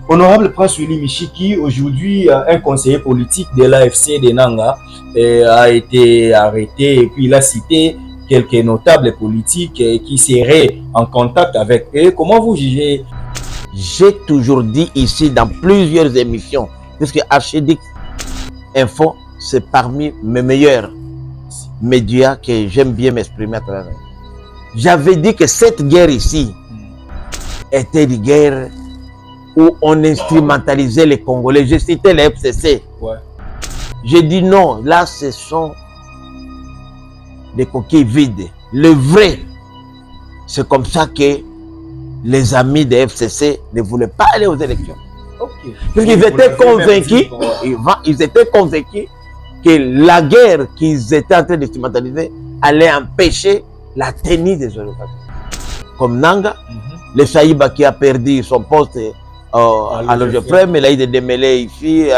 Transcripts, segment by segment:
Honorable Prince Willy Michiki, aujourd'hui un conseiller politique de l'AFC de Nanga a été arrêté et puis il a cité quelques notables politiques qui seraient en contact avec eux. Comment vous jugez? J'ai toujours dit ici dans plusieurs émissions, puisque HDX Info, c'est parmi mes meilleurs médias que j'aime bien m'exprimer à travers. J'avais dit que cette guerre ici était une guerre où on instrumentalisait les Congolais. J'ai cité les FCC. Ouais. J'ai dit non, là ce sont des coquilles vides. Le vrai, c'est comme ça que les amis des FCC ne voulaient pas aller aux élections. Okay. Puisqu'ils étaient convaincus, ils étaient convaincus que la guerre qu'ils étaient en train d'instrumentaliser allait empêcher la tenue des élections. Comme Nanga, le Saïba qui a perdu son poste à l'Ogefrem, mais là il est démêlé ici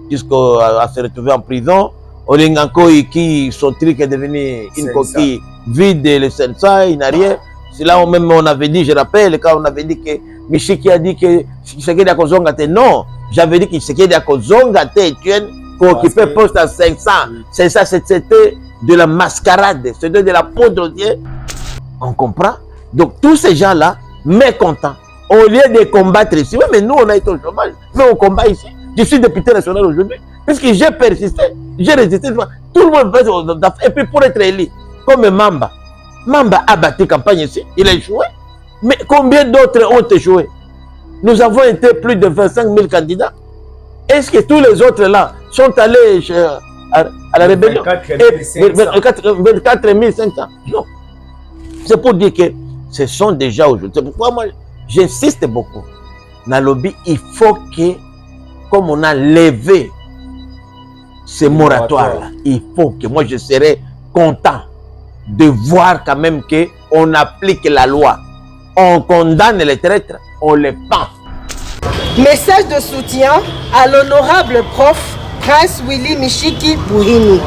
jusqu'à se retrouver en prison. Olinganko qui son truc est devenu une coquille vide, le Sensa, il n'a rien. C'est là où même on avait dit, je rappelle, quand on avait dit que Michiki a dit que Tshisekedi a Kozongate. Non, j'avais dit que Tshisekedi a Kozongate et pour occuper poste à 500. C'est ça, c'était de la mascarade, c'était de la poudre aux yeux. On comprend? Donc tous ces gens-là, mécontents, au lieu de combattre ici, oui, mais nous on a été au chômage, mais on combat ici. Je suis député national aujourd'hui, puisque j'ai persisté, j'ai résisté. Tout le monde fait, et puis pour être élu, comme Mamba. Mamba a battu campagne ici, il a échoué. Mais combien d'autres ont échoué? Nous avons été plus de 25 000 candidats. Est-ce que tous les autres là sont allés à la rébellion? 24 500. Non. C'est pour dire que ce sont déjà aujourd'hui. C'est pourquoi moi, j'insiste beaucoup. Dans le lobby, il faut que, comme on a levé ces moratoires-là, il faut que moi je serai content de voir quand même qu'on applique la loi. On condamne les traîtres, on les pend. Message de soutien à l'honorable prof Prince Willy Michiki Bouhini,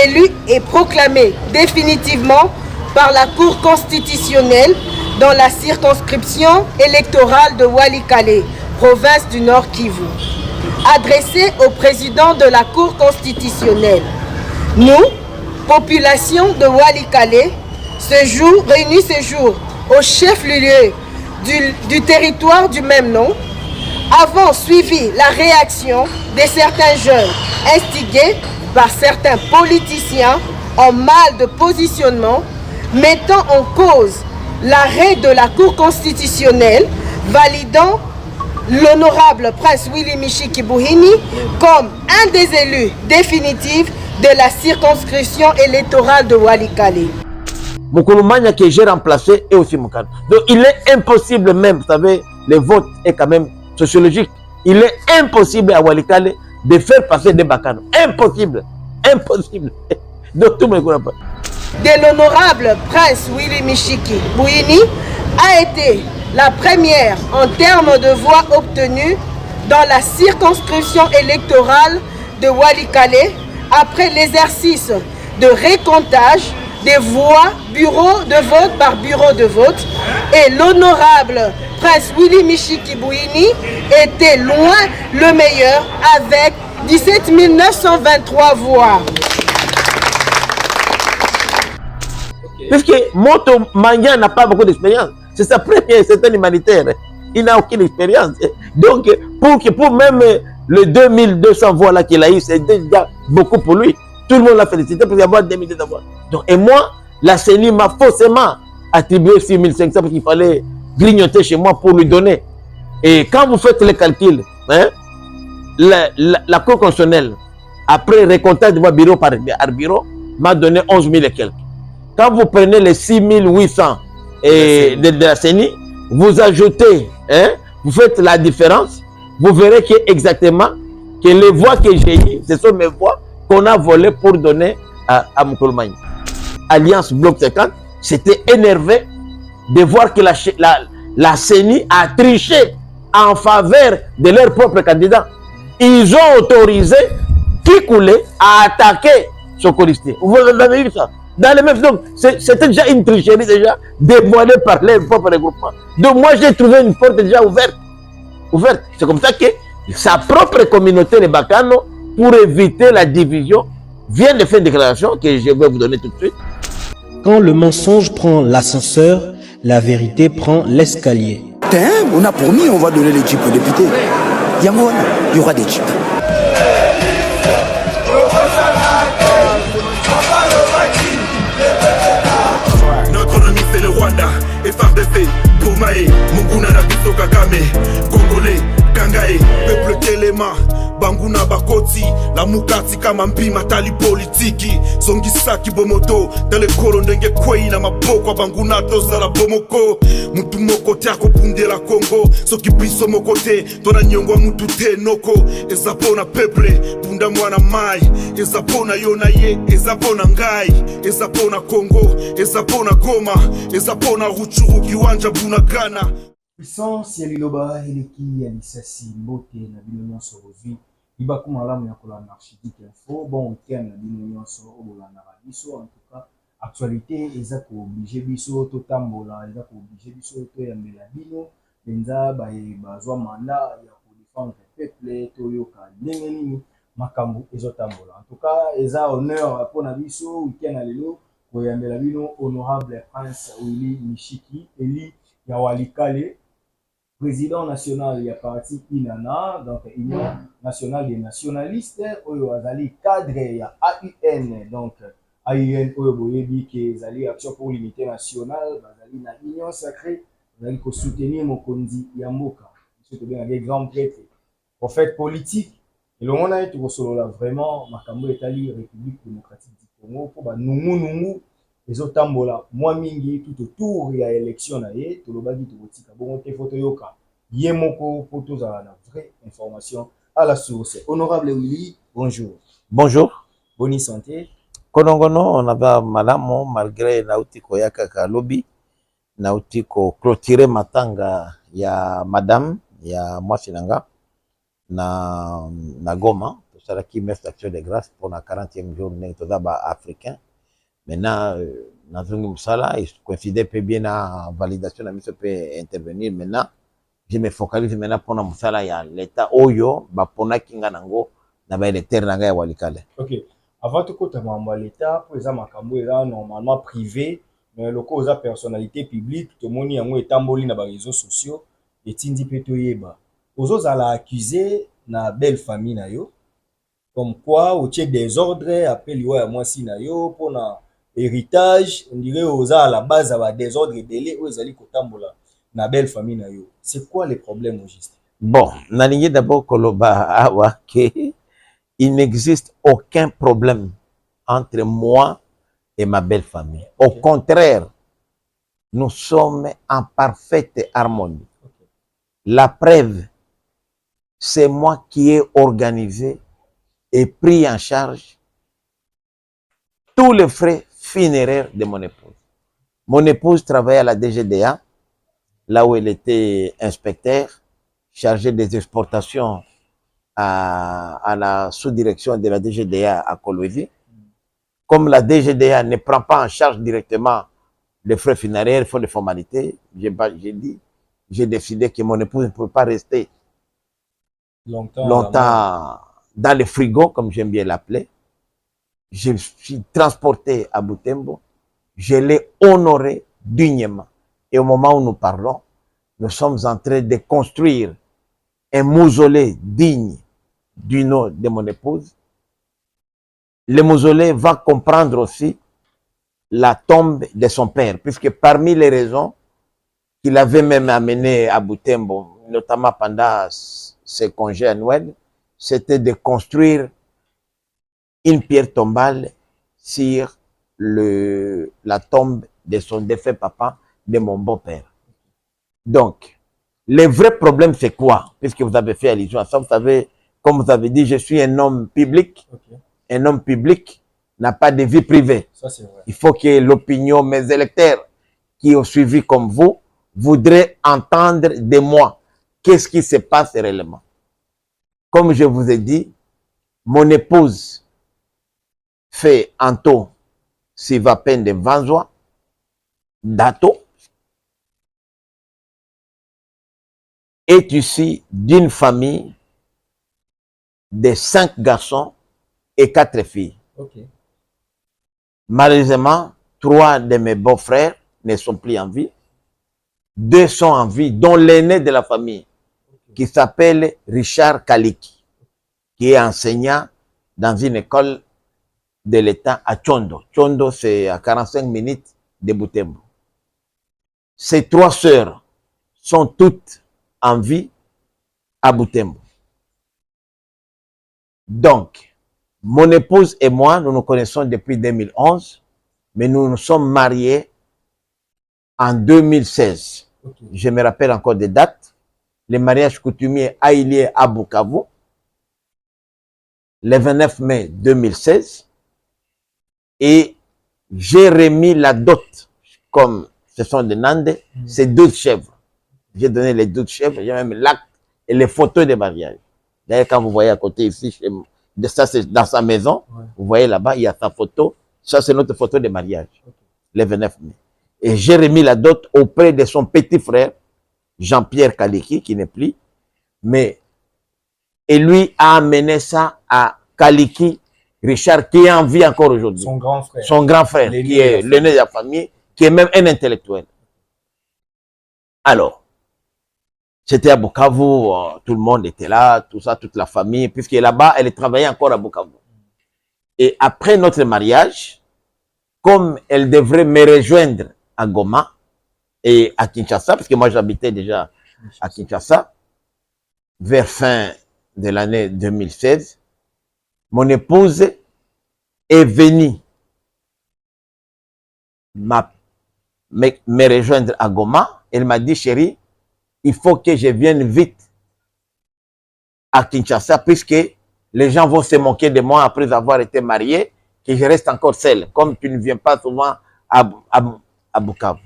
élu et proclamé définitivement par la Cour constitutionnelle dans la circonscription électorale de Walikale, province du Nord Kivu. Adressé au président de la Cour constitutionnelle, nous, population de Walikale, réunis ce jour au chef-lieu du territoire du même nom, avons suivi la réaction de certains jeunes instigés par certains politiciens en mal de positionnement, mettant en cause l'arrêt de la Cour constitutionnelle validant l'honorable Prince Willy Michiki Bouhini comme un des élus définitifs de la circonscription électorale de Walikale. Moukoulumania que j'ai remplacé est aussi Moukane. Donc il est impossible même, vous savez, le vote est quand même sociologique. Il est impossible à Walikale de faire passer des Bakano. Impossible. Impossible. Donc tout le monde pas. De l'honorable Prince Willy Michiki Bouhini a été la première en termes de voix obtenues dans la circonscription électorale de Walikale après l'exercice de récomptage des voix bureau de vote par bureau de vote, et l'honorable Prince Willy Michiki Bouhini était loin le meilleur avec 17 923 voix. Puisque Moto Mania n'a pas beaucoup d'expérience, c'est sa première, c'est un humanitaire, il n'a aucune expérience. Donc pour même les 2200 voix là qu'il a eu, c'est déjà beaucoup pour lui. Tout le monde l'a félicité pour y avoir 2200 voix. Donc, et moi, la CENI m'a forcément attribué 6500 parce qu'il fallait grignoter chez moi pour lui donner. Et quand vous faites les calculs, hein, la Cour constitutionnelle, après récomptage de voix bureau par bureau, m'a donné 11 000 et quelques. Quand vous prenez les 6800 de la CENI, vous ajoutez, hein, vous faites la différence, vous verrez que exactement que les voix que j'ai eues, ce sont mes voix qu'on a volées pour donner à Moukoulmani. Alliance Bloc 50 s'était énervé de voir que la CENI a triché en faveur de leur propre candidat. Ils ont autorisé Kikoulé à attaquer Sokoriste. Vous avez vu ça? Dans les mêmes, donc, c'était déjà une tricherie déjà dévoilée par leur propre regroupement. Donc moi j'ai trouvé une porte déjà ouverte. ouverte. C'est comme ça que sa propre communauté, les Bakano, pour éviter la division, vient de faire une déclaration que je vais vous donner tout de suite. Quand le mensonge prend l'ascenseur, la vérité prend l'escalier. On a promis, on va donner les chips aux députés. Il y aura des chips. Notre ennemi c'est le Rwanda, FRDC, Boumae, Munguna Nabiso Kagame, Congolais, Kangae, peuple Kelema, Banguna Bakoti, la Mukati kama mpima tali politiki, Songisaki Bomoto, dans le kolo ndenge kwei na maboko Banguna toza la Bomoko, mutu moko tiako punde la Congo, soki biso mokote, tona nyongwa mutu te noko, ezapona peuple, bunda mwana mai, ezapona yona ye, ezapona ngai, ezapona Congo, ezapona Goma, ezapona Ruchuru kiwanja Bunagana. Puissance ya liloba eleki ya lisasi mbote na bino nyonso bozwi libaku malamu ya kolanda Archidic Info. Bon week-end na bino nyonso obolanda biso. En tout cas actualité eza ko oblige biso totambola, eza ko oblige biso toyambela bino penza bazwa mandat ya ko défendre peuple toyoka ndenge nini makambo ezotambola. En tout cas eza honneur pona biso week-end na lelo koyambela bino honorable Prince Willy Mishiki Eli ya Walikale, président national ya parti INANA, donc Union nationale des nationalistes, oyo azali cadre ya AUN, donc AUN oyo boyebi ke ezali action pour l'unité nationale, bazali na union sacrée, bazali ko soutenir mokonzi ya mboka, monsieur tobengaka grand prêtre, prophète politique. elongo na ye tokosolola vraiment makambo etali République démocratique du Congo po banungunungu ezotambola mwa mingi tout autour ya élection na ye tolobaki tokotika bongo te fo toyoka ye moko po tozala na vraie information à la source. Honorable Willy, bonjour. Bonjour. Bonne santé. Konongono, on avait malamu malgré nauti koyaka ka lobby, nauti ko clôturer matanga ya madame ya mwasi nanga na Goma, c'est là qui met l'action de grâce pour la 40e journée de africain. Maintenant, dans une salle, il coïncide peu bien la validation, la mise peut intervenir. Maintenant, je me focalise maintenant pour la musala ya l'état oyo, ba pona kinga nango na ba électeur nanga ya Walikale. Ok. Avant tout côté membre l'état pour les makambo là normalement privé, mais le cause personnalité publique, tout le monde yango etamboli na ba réseaux sociaux et tindi peto yeba. Ozo zala accusé na belle famille na yo comme quoi au tiers désordre appelle yo ya mwasi na yo pour na héritage, on dirait aux à la base à désordre délai aux ali kotambola na belle famille na yo. C'est quoi les problèmes au juste? Bon, nalingi d'abord koloba awa que il n'existe aucun problème entre moi et ma belle famille. Au contraire, nous sommes en parfaite harmonie. La preuve, c'est moi qui ai organisé et pris en charge tous les frais funéraires de mon épouse. Mon épouse travaillait à la DGDA, là où elle était inspecteur, chargée des exportations à la sous-direction de la DGDA à Kolwezi. Comme la DGDA ne prend pas en charge directement les frais funéraires, il faut des formalités, j'ai décidé que mon épouse ne pouvait pas rester longtemps dans le frigo, comme j'aime bien l'appeler. Je suis transporté à Butembo, je l'ai honoré dignement. Et au moment où nous parlons, nous sommes en train de construire un mausolée digne du nom de mon épouse. Le mausolée va comprendre aussi la tombe de son père, puisque parmi les raisons qu'il avait même amené à Butembo, notamment pendant ses congés annuels, c'était de construire une pierre tombale sur la tombe de son défunt papa, de mon beau-père. Donc, le vrai problème, c'est quoi? Puisque vous avez fait allusion à ça, vous savez, comme vous avez dit, je suis un homme public. Okay. Un homme public n'a pas de vie privée. Ça, c'est vrai. Il faut que l'opinion, mes électeurs qui ont suivi comme vous, voudraient entendre de moi qu'est-ce qui se passe réellement. Comme je vous ai dit, mon épouse fait en tout, s'il va peine de Vanzois, Dato, est issu d'une famille de 5 garçons et 4 filles. Okay. Malheureusement, 3 de mes beaux-frères ne sont plus en vie. 2 sont en vie, dont l'aîné de la famille, qui s'appelle Richard Kaliki, qui est enseignant dans une école de l'État à Tchondo. Tchondo, c'est à 45 minutes de Butembo. Ces 3 sœurs sont toutes en vie à Butembo. Donc, mon épouse et moi, nous nous connaissons depuis 2011, mais nous nous sommes mariés en 2016. Okay. Je me rappelle encore des dates. Le mariage coutumier a eu lieu à Bukavu, le 29 mai 2016. Et j'ai remis la dot, comme ce sont des Nandes, c'est 12 chèvres. J'ai donné les 12 chèvres, j'ai même l'acte et les photos de mariage. D'ailleurs, quand vous voyez à côté ici, ça c'est dans sa maison, vous voyez là-bas, il y a sa photo. Ça, c'est notre photo de mariage, le 29 mai. Et j'ai remis la dot auprès de son petit frère, Jean-Pierre Kaliki, qui n'est plus. Mais, et lui a amené ça à Kaliki, Richard, qui est en vie encore aujourd'hui. Son grand frère. Son grand frère, qui est l'aîné de la famille, qui est même un intellectuel. Alors, c'était à Bukavu, tout le monde était là, tout ça, toute la famille, puisque là-bas, elle travaillait encore à Bukavu. Et après notre mariage, comme elle devrait me rejoindre à Goma et à Kinshasa, parce que moi j'habitais déjà à Kinshasa, vers fin de l'année 2016, mon épouse est venue me rejoindre à Goma. Elle m'a dit, chérie, il faut que je vienne vite à Kinshasa, puisque les gens vont se moquer de moi après avoir été marié, que je reste encore seule, comme tu ne viens pas souvent à Bukavu.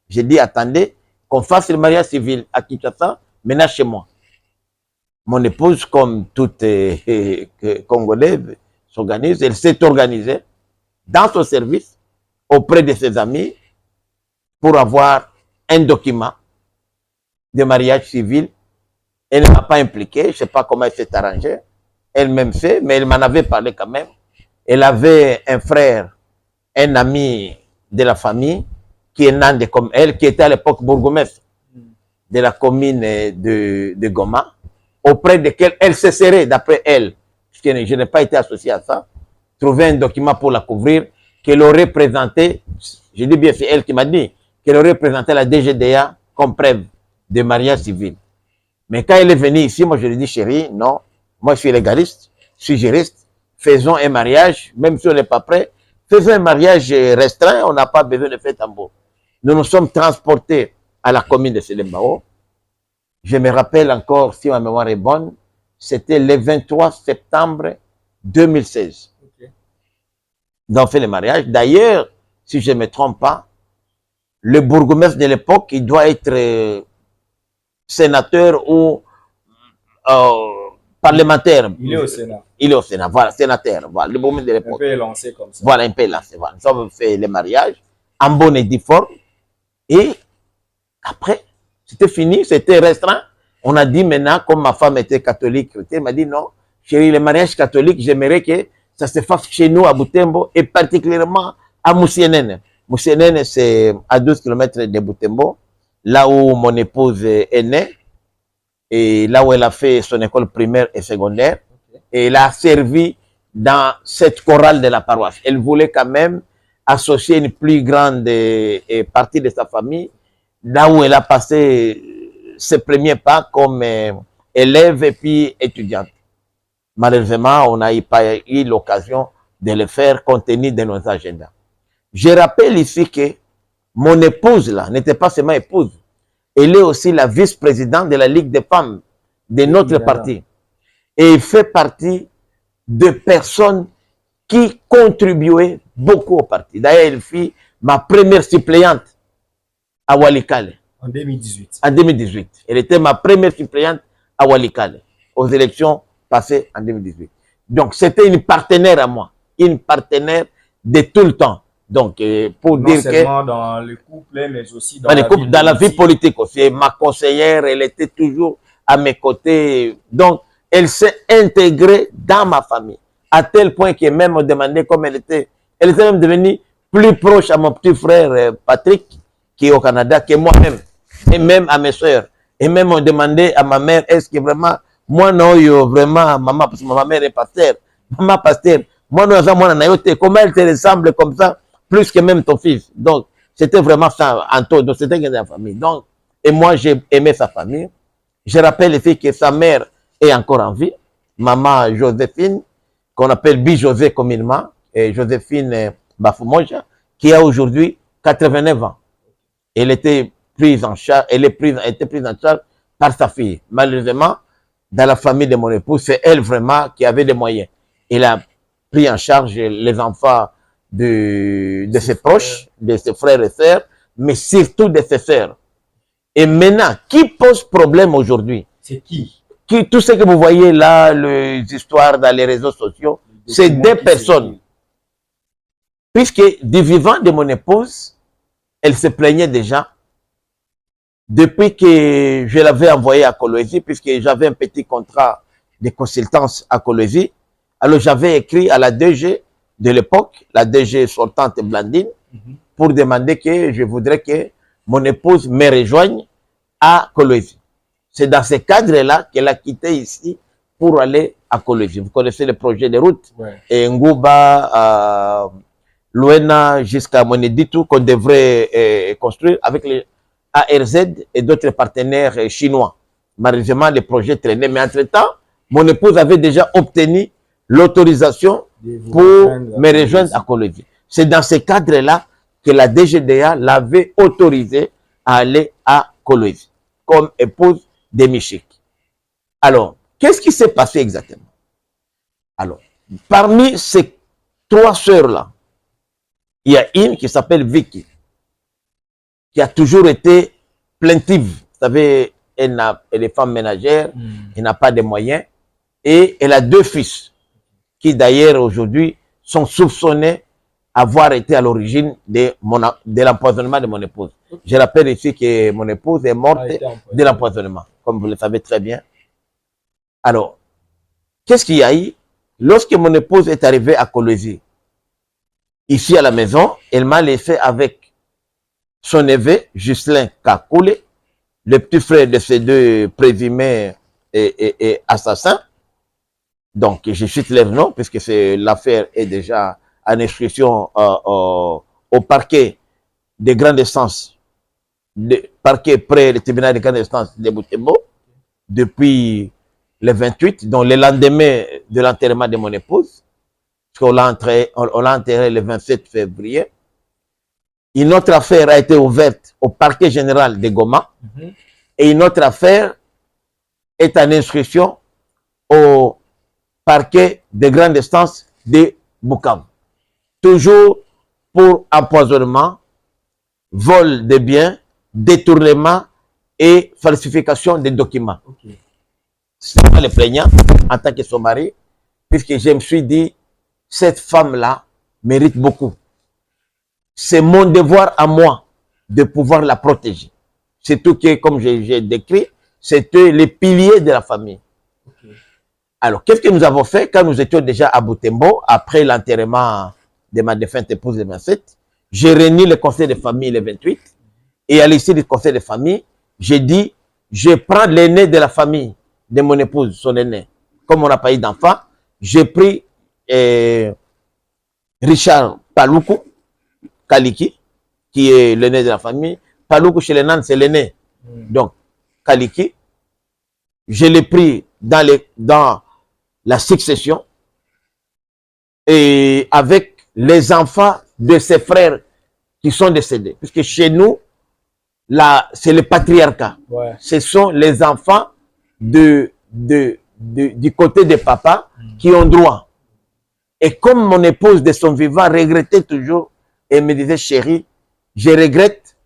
J'ai dit, attendez, qu'on fasse le mariage civil à Kinshasa, maintenant chez moi. Mon épouse, comme toute Congolaise, s'organise, elle s'est organisée dans son service, auprès de ses amis, pour avoir un document de mariage civil. Elle ne m'a pas impliqué, je ne sais pas comment elle s'est arrangée, elle-même fait, mais elle m'en avait parlé quand même. Elle avait un frère, un ami de la famille, qui est nandé comme elle, qui était à l'époque bourgmestre de la commune de Goma, auprès de laquelle elle se serait, d'après elle, puisque je n'ai pas été associé à ça, trouver un document pour la couvrir, qu'elle aurait présenté, je dis bien c'est elle qui m'a dit, qu'elle aurait présenté à la DGDA comme preuve de mariage civil. Mais quand elle est venue ici, moi je lui ai dit, chérie, non, moi je suis légaliste, je suis juriste, faisons un mariage, même si on n'est pas prêt, faisons un mariage restreint, on n'a pas besoin de faire tambour. Nous nous sommes transportés à la commune de Selembao. Je me rappelle encore, si ma mémoire est bonne, c'était le 23 septembre 2016. Okay. Nous avons fait le mariage. D'ailleurs, si je ne me trompe pas, le bourgmestre de l'époque, il doit être sénateur ou parlementaire. Il est au Sénat. Il est au Sénat, voilà, sénateur, voilà, le bourgmestre de l'époque. Un peu lancé comme ça. Voilà, un peu lancé, voilà. Nous avons fait le mariage en bonne et due forme. Et après, c'était fini, c'était restreint. On a dit maintenant, comme ma femme était catholique, elle m'a dit non, chérie, le mariage catholique, j'aimerais que ça se fasse chez nous à Butembo et particulièrement à Moussienene. Moussienene, c'est à 12 km de Butembo, là où mon épouse est née et là où elle a fait son école primaire et secondaire. Okay. Et elle a servi dans cette chorale de la paroisse. Elle voulait quand même associer une plus grande partie de sa famille, là où elle a passé ses premiers pas comme élève et puis étudiante. Malheureusement, on n'a pas eu l'occasion de le faire compte tenu de nos agendas. Je rappelle ici que mon épouse là n'était pas seulement épouse, elle est aussi la vice-présidente de la Ligue des femmes de notre parti. Et elle fait partie de personnes qui contribuaient beaucoup au parti. D'ailleurs, elle fut ma première suppléante à Walikale. En 2018. En 2018. Elle était ma première suppléante à Walikale, aux élections passées en 2018. Donc, c'était une partenaire à moi, une partenaire de tout le temps. Donc, pour non dire seulement que... dans le couple, mais aussi dans la vie politique aussi. Ma conseillère, elle était toujours à mes côtés. Donc, elle s'est intégrée dans ma famille, à tel point qu'elle même me demandait comme elle était même devenue plus proche à mon petit frère Patrick, qui est au Canada, que moi-même, et même à mes soeurs. Et même on demandait à ma mère, est-ce que vraiment, moi non, vraiment, maman, parce que ma mère est pasteur, maman pasteur, moi non, moi non, comment elle te ressemble comme ça, plus que même ton fils. Donc, c'était vraiment ça, en tout, donc c'était la famille. Donc, et moi, j'ai aimé sa famille. Je rappelle ici que sa mère est encore en vie, maman Joséphine, qu'on appelle Bi-José communément, et Joséphine Bafoumoja, qui a aujourd'hui 89 ans. Elle était prise en charge, était prise en charge par sa fille. Malheureusement, dans la famille de mon épouse, c'est elle vraiment qui avait des moyens. Elle a pris en charge les enfants de ses proches, de ses frères et sœurs, mais surtout de ses sœurs. Et maintenant, qui pose problème aujourd'hui? C'est qui? Tout ce que vous voyez là, les histoires dans les réseaux sociaux, c'est des personnes. Puisque du vivant de mon épouse, elle se plaignait déjà depuis que je l'avais envoyée à Kolwezi, puisque j'avais un petit contrat de consultance à Kolwezi. Alors j'avais écrit à la DG de l'époque, la DG sortante Blandine, pour demander que je voudrais que mon épouse me rejoigne à Kolwezi. C'est dans ce cadre-là qu'elle a quitté ici pour aller à Kolwezi. Vous connaissez le projet de route, et Ngouba, Luena jusqu'à Moneditu qu'on devrait construire avec les ARZ et d'autres partenaires chinois. Malheureusement, les projets traînaient. Mais entre-temps, mon épouse avait déjà obtenu l'autorisation pour me rejoindre à Kolwezi. C'est dans ce cadre-là que la DGDA l'avait autorisé à aller à Kolwezi comme épouse de Michik. Alors, qu'est-ce qui s'est passé exactement? Alors, parmi ces trois sœurs-là, il y a une qui s'appelle Vicky, qui a toujours été plaintive. Vous savez, elle est femme ménagère, elle n'a pas de moyens, et elle a deux fils, qui d'ailleurs aujourd'hui sont soupçonnés avoir été à l'origine de l'empoisonnement de mon épouse. Je rappelle ici que mon épouse est morte de l'empoisonnement, comme vous le savez très bien. Alors, qu'est-ce qu'il y a eu? Lorsque mon épouse est arrivée à Kolwezi, ici à la maison, elle m'a laissé avec son neveu, Ghislain Kakoule, le petit frère de ces deux présumés et assassins. Donc, je cite leur nom, puisque l'affaire est déjà en instruction au parquet de grande instance, parquet près du tribunal de grande instance de Butembo, depuis le 28, donc le lendemain de l'enterrement de mon épouse, parce qu'on l'a enterré le 27 février. Une autre affaire a été ouverte au parquet général de Goma, et une autre affaire est en instruction au parquet de grande instance de Bukavu. Toujours pour empoisonnement, vol de biens, détournement et falsification des documents. C'est pas le plaignant en tant que son mari, puisque je me suis dit, cette femme-là mérite beaucoup. C'est mon devoir à moi de pouvoir la protéger. Surtout que, comme j'ai décrit, c'était les piliers de la famille. Alors, qu'est-ce que nous avons fait quand nous étions déjà à Butembo, après l'enterrement de ma défunte épouse le 27? J'ai réuni le conseil de famille le 28, et à l'issue du conseil de famille, j'ai dit, je prends l'aîné de la famille de mon épouse, son aîné. Comme on n'a pas eu d'enfant, j'ai pris Richard Paluku Kaliki, qui est l'aîné de la famille. Paluku chez les Nantes, c'est l'aîné. Donc, Kaliki, je l'ai pris dans la succession et avec les enfants de ses frères qui sont décédés. Puisque chez nous, c'est le patriarcat. Ce sont les enfants du côté de papa qui ont droit. Et comme mon épouse de son vivant regrettait toujours et me disait, chérie, je regrette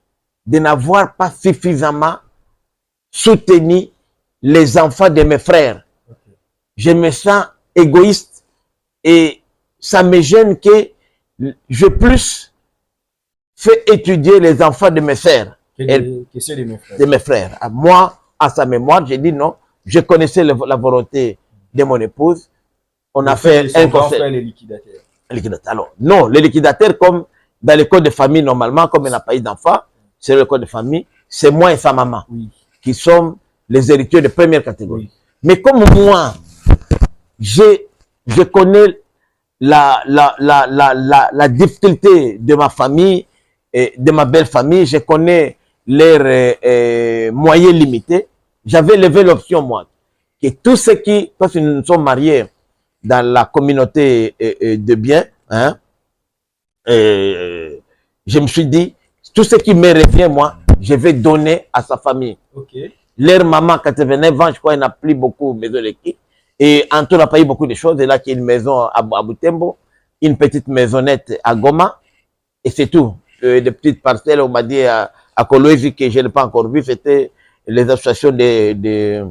de n'avoir pas suffisamment soutenu les enfants de mes frères. Je me sens égoïste et ça me gêne que je plus fais étudier les enfants de mes frères. Que ceux de mes frères. De mes frères. À moi, à sa mémoire, j'ai dit non, Je connaissais la volonté de mon épouse. On a fait un conseil. Les liquidateurs. Alors, non, les liquidateurs, comme dans le code de famille, normalement, comme il n'a pas eu d'enfant, c'est le code de famille, c'est moi et sa maman qui sommes les héritiers de première catégorie. Oui. Mais comme moi, je connais la difficulté de ma famille, et de ma belle famille, je connais leurs moyens limités, j'avais levé l'option, moi, que tous ceux qui, parce que nous sommes mariés dans la communauté de biens, hein, je me suis dit, tout ce qui me revient, moi, je vais donner à sa famille. Okay. Leur maman, quand elle venait vendre, je crois, elle n'a plus beaucoup de maisons d'équipe. Et Antoine n'a pas eu beaucoup de choses. Et là, il y a une maison à Butembo, une petite maisonnette à Goma, et c'est tout. Des petites parcelles, on m'a dit à Kolwezi, que je n'ai pas encore vu, c'était les associations des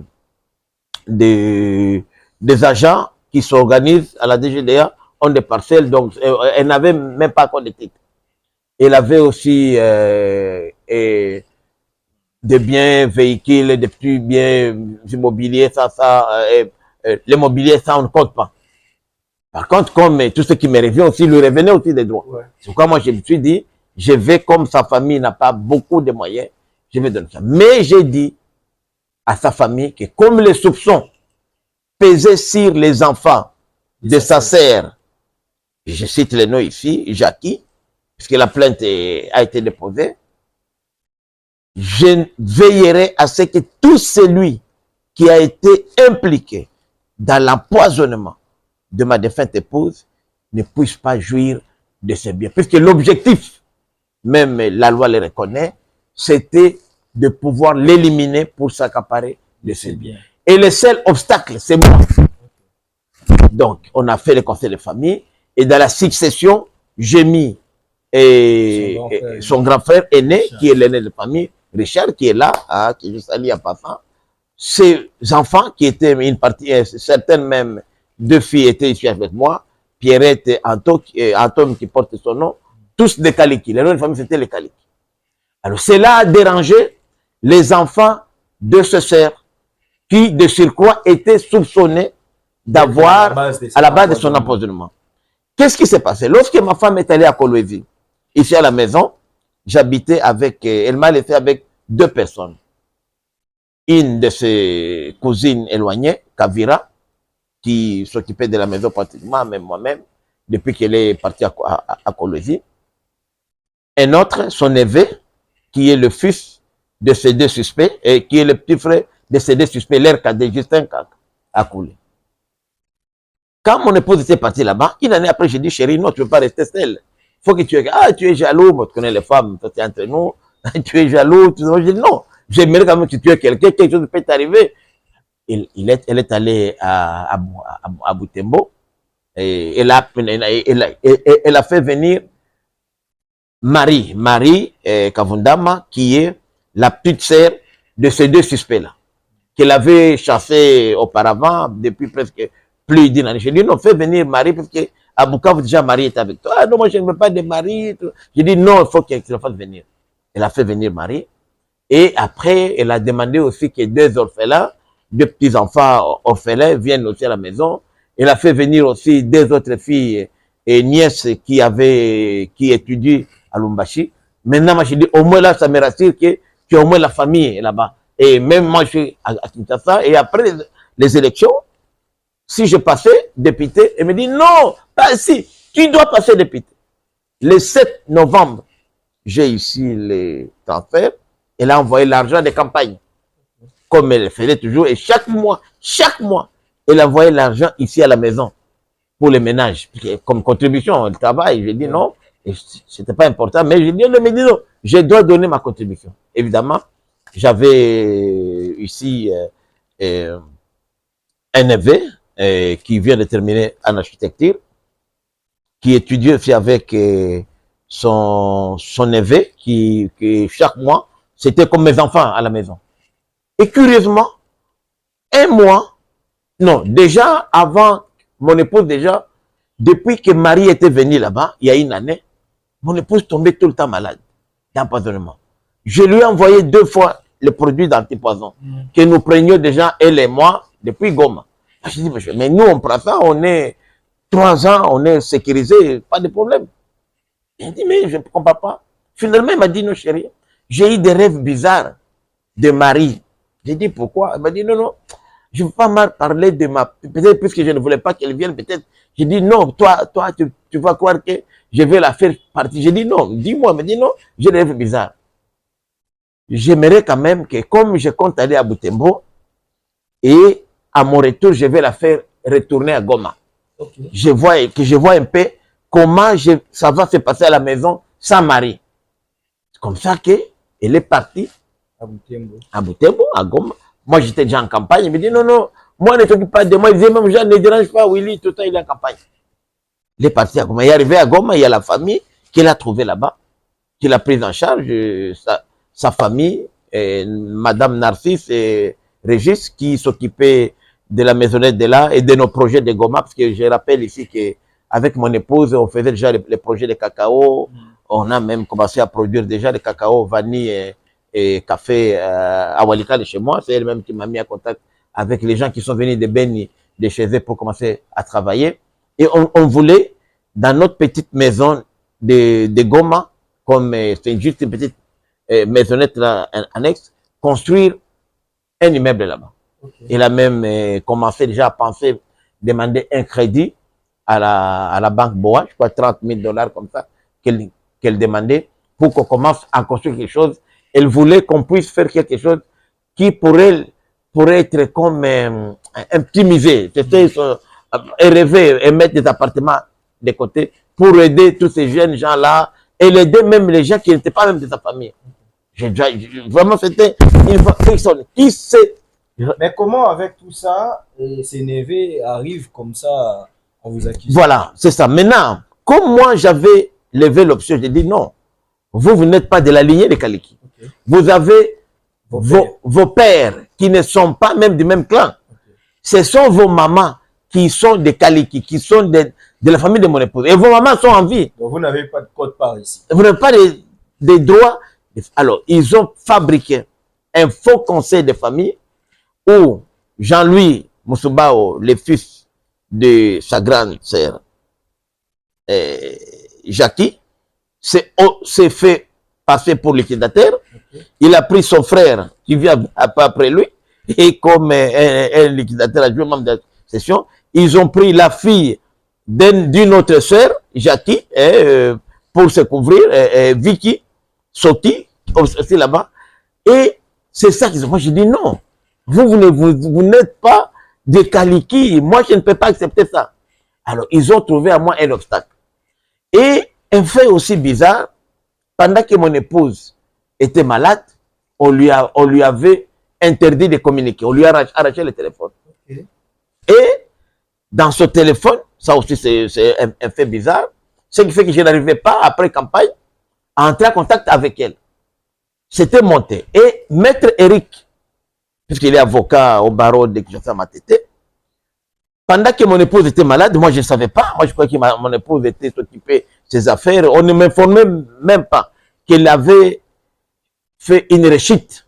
agents qui s'organisent à la DGDA, ont des parcelles, donc elle n'avait même pas encore de titres. Elle avait aussi des biens véhicules, des petits biens immobiliers, l'immobilier, ça, on ne compte pas. Par contre, comme tout ce qui me revient aussi, lui revenait aussi des droits. Ouais. C'est pourquoi moi, je me suis dit, je vais, comme sa famille n'a pas beaucoup de moyens, je vais donner ça. Mais j'ai dit à sa famille que comme les soupçons pesaient sur les enfants de sa sœur, je cite les noms ici, Jackie, puisque la plainte a été déposée, je veillerai à ce que tout celui qui a été impliqué dans l'empoisonnement de ma défunte épouse ne puisse pas jouir de ses biens. Puisque l'objectif, même la loi le reconnaît, c'était de pouvoir l'éliminer pour s'accaparer de ses biens. Et le seul obstacle, c'est moi. Donc, on a fait le conseil de famille et dans la succession, j'ai mis son grand frère aîné, Richard, qui est l'aîné de la famille, Richard, qui est là, qui est juste allé en passant. Ces enfants qui étaient une partie, certaines même, deux filles étaient ici avec moi, Pierrette et Antoine qui porte son nom, tous des Kaliki. Les noms de famille, c'était les Kaliki. Alors, cela a dérangé les enfants de ce sœur qui, de surcroît, étaient soupçonnés d'avoir, à la base de son empoisonnement. Qu'est-ce qui s'est passé? Lorsque ma femme est allée à Kolwezi, ici à la maison, j'habitais avec, elle m'a laissé avec deux personnes. Une de ses cousines éloignées, Kavira, qui s'occupait de la maison pratiquement, même moi-même, depuis qu'elle est partie à Kolwezi. Un autre, son neveu, qui est le fils de ces deux suspects, et qui est le petit frère de ces deux suspects, l'air cadet, Justin Akoulé. Quand mon épouse était partie là-bas, une année après, j'ai dit, chérie, non, tu ne peux pas rester seule. Il faut que tu aies... Ah, tu es jaloux, moi, tu connais les femmes, toi, tu es entre nous, tu es jaloux. J'ai dit, non, j'aimerais quand même que tu aies quelqu'un, quelque chose peut t'arriver. Elle est allée à Butembo, et elle a fait venir Marie Kavundama, qui est la petite sœur de ces deux suspects-là, qu'elle avait chassé auparavant, depuis presque plus d'une année. J'ai dit, non, fais venir Marie, parce qu'à Bukavu, déjà, Marie est avec toi. Ah non, moi, je ne veux pas de Marie. J'ai dit, non, il faut qu'elle fasse venir. Elle a fait venir Marie. Et après, elle a demandé aussi que deux orphelins, deux petits-enfants orphelins viennent aussi à la maison. Elle a fait venir aussi deux autres filles et nièces qui étudient à Lumbashi. Maintenant, moi, j'ai dit, au moins là, ça me rassure que tu as au moins la famille là-bas. Et même moi, je suis à Kinshasa. Et après les élections, si je passais député, elle me dit, non, pas ici, tu dois passer député. Le 7 novembre, j'ai ici les transferts. Elle a envoyé l'argent des campagnes, comme elle le faisait toujours. Et chaque mois, elle envoyait l'argent ici à la maison pour les ménages. Comme contribution au travail, j'ai dit non, c'était pas important. Mais j'ai dit, non, je dois donner ma contribution. Évidemment, j'avais ici un neveu qui vient de terminer en architecture, qui étudie aussi avec son neveu, qui chaque mois, c'était comme mes enfants à la maison. Et curieusement, un mois, non, déjà avant, mon épouse déjà, depuis que Marie était venue là-bas, il y a une année, mon épouse tombait tout le temps malade d'empoisonnement. Je lui ai envoyé 2 fois le produit d'antipoison que nous prenions déjà, elle et moi, depuis Goma. Je dis, mais nous, on prend ça, on est 3 ans, on est sécurisé, pas de problème. Il dit, mais je ne comprends pas. Finalement, il m'a dit, non, chérie, j'ai eu des rêves bizarres de Marie. J'ai dit, pourquoi? Il m'a dit, non, non, je ne veux pas mal parler de ma... Peut-être puisque je ne voulais pas qu'elle vienne, peut-être. J'ai dit, non, toi tu vas croire que je vais la faire partie. J'ai dit, non, dis-moi. Il m'a dit, non, j'ai des rêves bizarres. J'aimerais quand même que, comme je compte aller à Butembo, et à mon retour, je vais la faire retourner à Goma. Okay. Je vois un peu comment ça va se passer à la maison sans mari. C'est comme ça qu'elle est partie à Butembo, à Goma. Moi, j'étais déjà en campagne. Il me dit, non, non, moi, ne t'occupe pas de moi. Il disait, même, je ne dérange pas, Willy, tout le temps, il est en campagne. Il est parti à Goma. Il est arrivé à Goma, il y a la famille qu'il a trouvée là-bas, qu'il a prise en charge, sa famille, Madame Narcisse et Régis, qui s'occupaient de la maisonnette de là et de nos projets de Goma, parce que je rappelle ici qu'avec mon épouse, on faisait déjà les projets de cacao. On a même commencé à produire déjà le cacao, vanille et café à Walikale chez moi. C'est elle-même qui m'a mis en contact avec les gens qui sont venus de Beni, de chez eux, pour commencer à travailler. Et on voulait, dans notre petite maison de Goma, comme c'est juste une petite maisonnette là, annexe, construire un immeuble là-bas. Okay. Il a même commencé déjà à penser demander un crédit à la banque Boa, je crois $30,000 comme ça, qu'elle demandait pour qu'on commence à construire quelque chose. Elle voulait qu'on puisse faire quelque chose qui pour elle pourrait être comme un petit musée. C'était rêver et mettre des appartements de côté pour aider tous ces jeunes gens-là et aider même les gens qui n'étaient pas même de sa famille. Vraiment, c'était une personne qui sait. Mais comment, avec tout ça, ces neveux arrivent comme ça, on vous accuse? Voilà, c'est ça. Maintenant, comme moi, j'avais levé l'option, j'ai dit non, vous n'êtes pas de la lignée des Kaliki. Okay. Vous avez vos pères qui ne sont pas même du même clan. Okay. Ce sont vos mamans qui sont des Kaliki, qui sont de la famille de mon épouse. Et vos mamans sont en vie. Donc vous n'avez pas de code part ici. Vous n'avez pas de droits. Alors, ils ont fabriqué un faux conseil de famille où Jean-Louis Moussubao, le fils de sa grande sœur, Jackie, s'est fait passer pour liquidateur. Okay. Il a pris son frère qui vient un peu après lui, et comme un liquidateur a joué membre de la session, ils ont pris la fille d'une autre sœur, Jackie, pour se couvrir, Vicky, Soti, aussi là-bas. Et c'est ça qu'ils ont. Moi, je dis non. Vous n'êtes pas des Kaliki. Moi, je ne peux pas accepter ça. Alors, ils ont trouvé à moi un obstacle. Et un fait aussi bizarre, pendant que mon épouse était malade, on lui avait interdit de communiquer. On lui a arraché le téléphone. Okay. Et dans ce téléphone, ça aussi c'est un fait bizarre, ce qui fait que je n'arrivais pas, après campagne, à entrer en contact avec elle. C'était monté. Et Maître Eric, puisqu'il est avocat au barreau de Kinshasa-Matete, pendant que mon épouse était malade, moi je ne savais pas. Moi je croyais que mon épouse était occupée de ses affaires. On ne m'informait même pas qu'elle avait fait une réussite.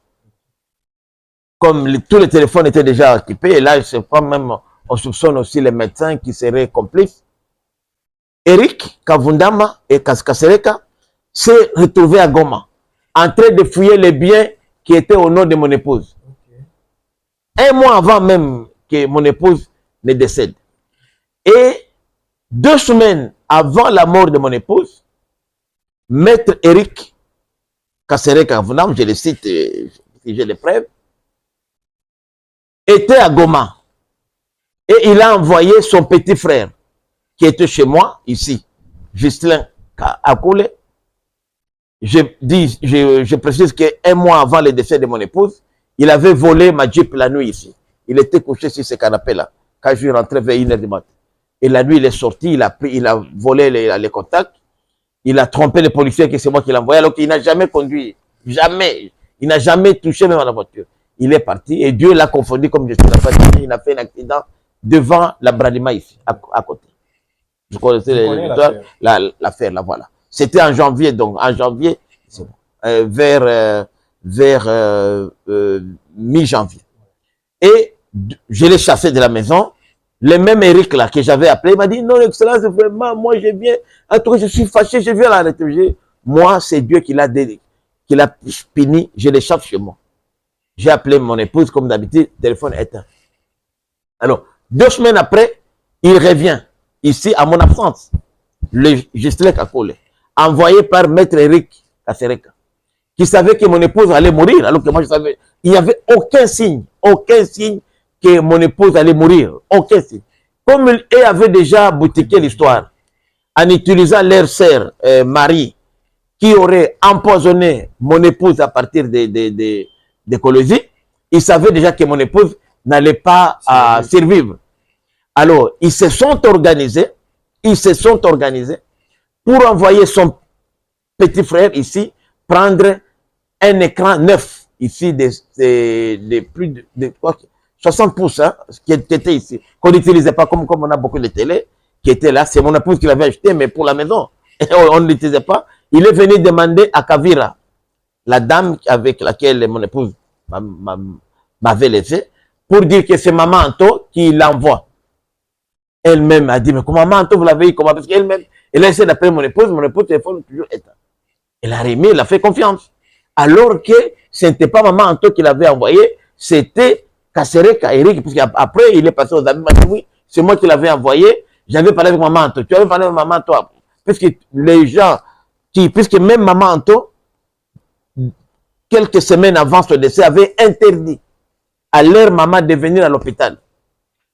Comme tous les téléphones étaient déjà occupés, et là, c'est pas même, on soupçonne aussi les médecins qui seraient complices. Eric Kavundama et Kasereka s'est retrouvé à Goma, en train de fouiller les biens qui étaient au nom de mon épouse. Okay. Un mois avant même que mon épouse ne décède. Et 2 semaines avant la mort de mon épouse, Maître Eric Kasereka Kavundama, je le cite, si j'ai les preuves, était à Goma. Et il a envoyé son petit frère, qui était chez moi, ici, Justin Akoule. Je précise qu'un mois avant le décès de mon épouse, il avait volé ma Jeep la nuit ici. Il était couché sur ce canapé-là, quand je suis rentré vers 1h du matin. Et la nuit, il est sorti, il a volé les contacts, il a trompé les policiers que c'est moi qui l'ai envoyé, alors qu'il n'a jamais conduit. Jamais. Il n'a jamais touché même à la voiture. Il est parti et Dieu l'a confondu, comme je suis la famille. Il a fait un accident devant la Bradima ici, à côté. Je connaissais l'affaire, là, voilà. C'était en janvier, donc en janvier, vers vers mi-janvier. Et je l'ai chassé de la maison. Le même Eric là que j'avais appelé, il m'a dit, non, Excellence, vraiment, moi je viens, en tout cas je suis fâché, je viens l'arrêter. Moi, c'est Dieu qui l'a puni, je l'échappe chez moi. J'ai appelé mon épouse, comme d'habitude, téléphone éteint. Alors, 2 semaines après, il revient ici à mon absence. Le Justin Kakole, envoyé par maître Eric Kasereka, qui savait que mon épouse allait mourir, alors que moi je savais. Il n'y avait aucun signe que mon épouse allait mourir. Aucun signe. Comme ils avaient déjà boutiqué l'histoire, en utilisant leur sœur Marie, qui aurait empoisonné mon épouse à partir de Colosie, ils savaient déjà que mon épouse n'allait pas survivre. Alors, ils se sont organisés pour envoyer son petit frère ici, prendre un écran neuf, ici, de plus de 60 pouces, hein, qui était ici, qu'on n'utilisait pas comme on a beaucoup de télé, qui était là. C'est mon épouse qui l'avait acheté, mais pour la maison, on ne l'utilisait pas. Il est venu demander à Kavira, la dame avec laquelle mon épouse m'avait laissé, pour dire que c'est Maman Anto qui l'envoie. Elle-même a dit, mais comment Maman Anto, vous l'avez eu comment? Parce qu'elle-même, elle a essayé d'appeler mon épouse téléphone toujours éteint. Elle a remis, elle a fait confiance. Alors que ce n'était pas Maman Anto qui l'avait envoyé, c'était Kasereka Eric, parce qu'après, il est passé aux amis, il m'a dit, oui, c'est moi qui l'avais envoyé, j'avais parlé avec Maman Anto. Tu avais parlé avec Maman Anto, puisque les gens puisque même Maman Anto, quelques semaines avant son décès, avait interdit à leur maman de venir à l'hôpital.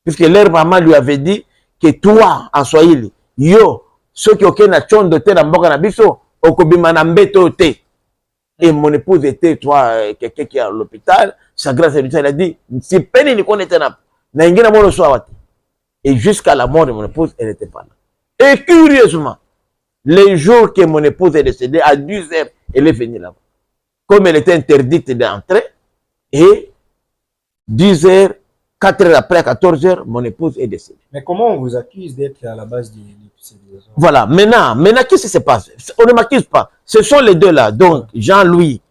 Puisque leur maman lui avait dit que toi, en Swahili, yo, ceux qui ont qu'un achon de terre en boka na biso, okobima mbeto te. Et mon épouse était, toi, quelqu'un qui est à l'hôpital, sa grâce à lui, elle a dit, si peine ni qu'on était là, et jusqu'à la mort de mon épouse, elle n'était pas là. Et curieusement, les jours que mon épouse est décédée, à 10 heures, elle est venue là-bas. Comme elle était interdite d'entrer, et 10 heures, 4 heures après, 14 heures, mon épouse est décédée. Mais comment on vous accuse d'être à la base de ces deux hommes? Voilà, maintenant, qu'est-ce qui se passe? On ne m'accuse pas. Ce sont les deux là. Donc, Jean-Louis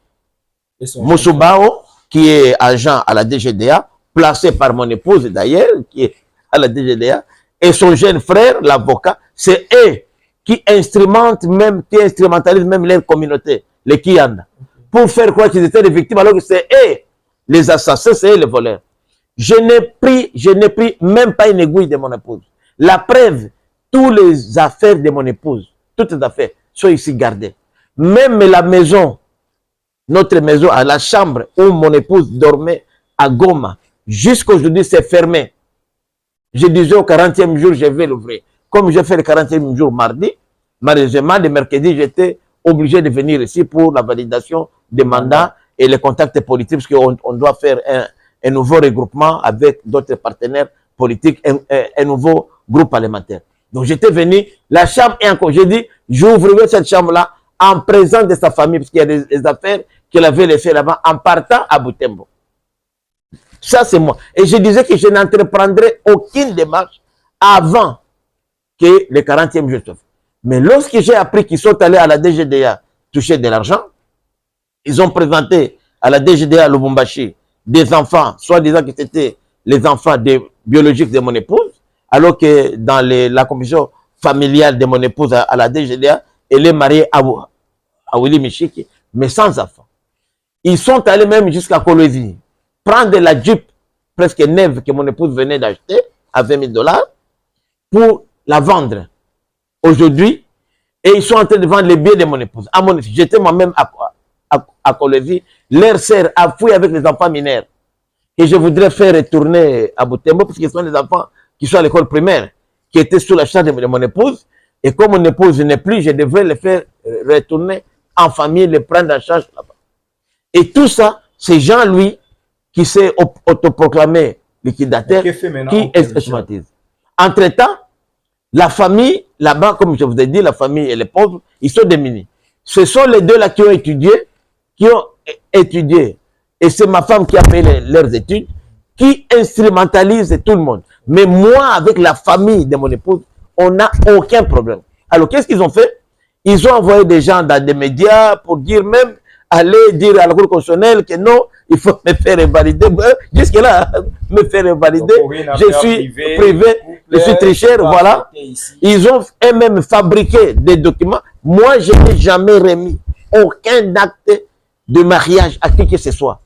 Mousoubao, qui est agent à la DGDA, placé par mon épouse d'ailleurs, qui est à la DGDA, et son jeune frère, l'avocat, c'est eux qui instrumentalisent même leur communauté, les Kiyanda, pour faire croire qu'ils étaient des victimes, alors que c'est eux les assassins, c'est eux les voleurs. Je n'ai pris même pas une aiguille de mon épouse. La preuve, toutes les affaires de mon épouse, toutes les affaires sont ici gardées. Même la maison, notre maison, à la chambre où mon épouse dormait à Goma, jusqu'à aujourd'hui, c'est fermé. Je disais au 40e jour, je vais l'ouvrir. Comme j'ai fait le 40e jour mardi, malheureusement, le mercredi, j'étais obligé de venir ici pour la validation des mandats et les contacts politiques, parce qu'on doit faire un nouveau regroupement avec d'autres partenaires politiques, un nouveau groupe parlementaire. Donc j'étais venu, la chambre est encore, j'ai dit, j'ouvrirai cette chambre-là en présence de sa famille, parce qu'il y a des affaires qu'elle avait laissées là-bas en partant à Butembo. Ça, c'est moi. Et je disais que je n'entreprendrai aucune démarche avant que le 40e jour se fasse. Mais lorsque j'ai appris qu'ils sont allés à la DGDA toucher de l'argent, ils ont présenté à la DGDA Lubumbashi des enfants, soi-disant que c'était les enfants biologiques de mon épouse, alors que dans la commission familiale de mon épouse à la DGDA, elle est mariée à Willy Michiki, mais sans enfants. Ils sont allés même jusqu'à Colosie, prendre la Jeep presque neuve que mon épouse venait d'acheter à $20,000 pour la vendre aujourd'hui, et ils sont en train de vendre les billets de mon épouse. J'étais moi-même à Colosie, leur sœur a fouillé avec les enfants mineurs. Et je voudrais faire retourner à Butembo, parce que ce sont des enfants qui sont à l'école primaire, qui étaient sous la charge de mon épouse. Et comme mon épouse n'est plus, je devrais les faire retourner en famille, les prendre en charge là-bas. Et tout ça, c'est Jean-Louis qui s'est autoproclamé liquidateur, qui exploitise. Entre-temps, la famille, là-bas, comme je vous ai dit, la famille et les pauvres, ils sont démunis. Ce sont les deux là qui ont étudié, et c'est ma femme qui a fait leurs études, qui instrumentalise tout le monde. Mais moi, avec la famille de mon épouse, on n'a aucun problème. Alors, qu'est-ce qu'ils ont fait? Ils ont envoyé des gens dans des médias pour dire même aller dire à la Cour constitutionnelle que non, il faut me faire valider. Jusque-là, me faire valider. Je suis privé, je suis tricheur, voilà. Ils ont eux-mêmes fabriqué des documents. Moi, je n'ai jamais remis aucun acte de mariage à qui que ce soit.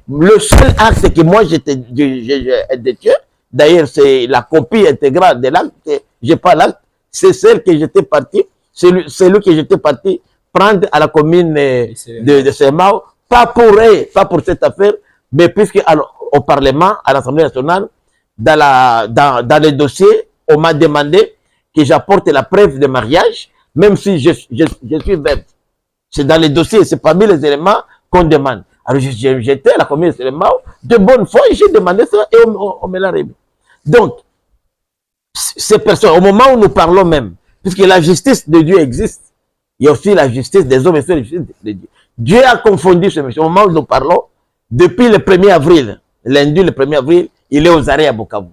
Le seul acte que moi j'ai détenu, d'ailleurs c'est la copie intégrale de l'acte, j'ai pas l'acte, c'est celle que j'étais parti, celui que j'étais parti prendre à la commune de Semao, pas pour cette affaire, mais puisque au Parlement, à l'Assemblée nationale, dans les dossiers, on m'a demandé que j'apporte la preuve de mariage, même si je suis veuve. C'est dans les dossiers, c'est parmi les éléments qu'on demande. Alors j'étais à la commune de Semao, de bonne foi, et j'ai demandé ça et on me l'a remis. Donc, ces personnes, au moment où nous parlons même, puisque la justice de Dieu existe, il y a aussi la justice des hommes et la justice de Dieu. Dieu a confondu ce monsieur. Au moment où nous parlons, depuis le 1er avril, lundi le 1er avril, il est aux arrêts à Bukavu.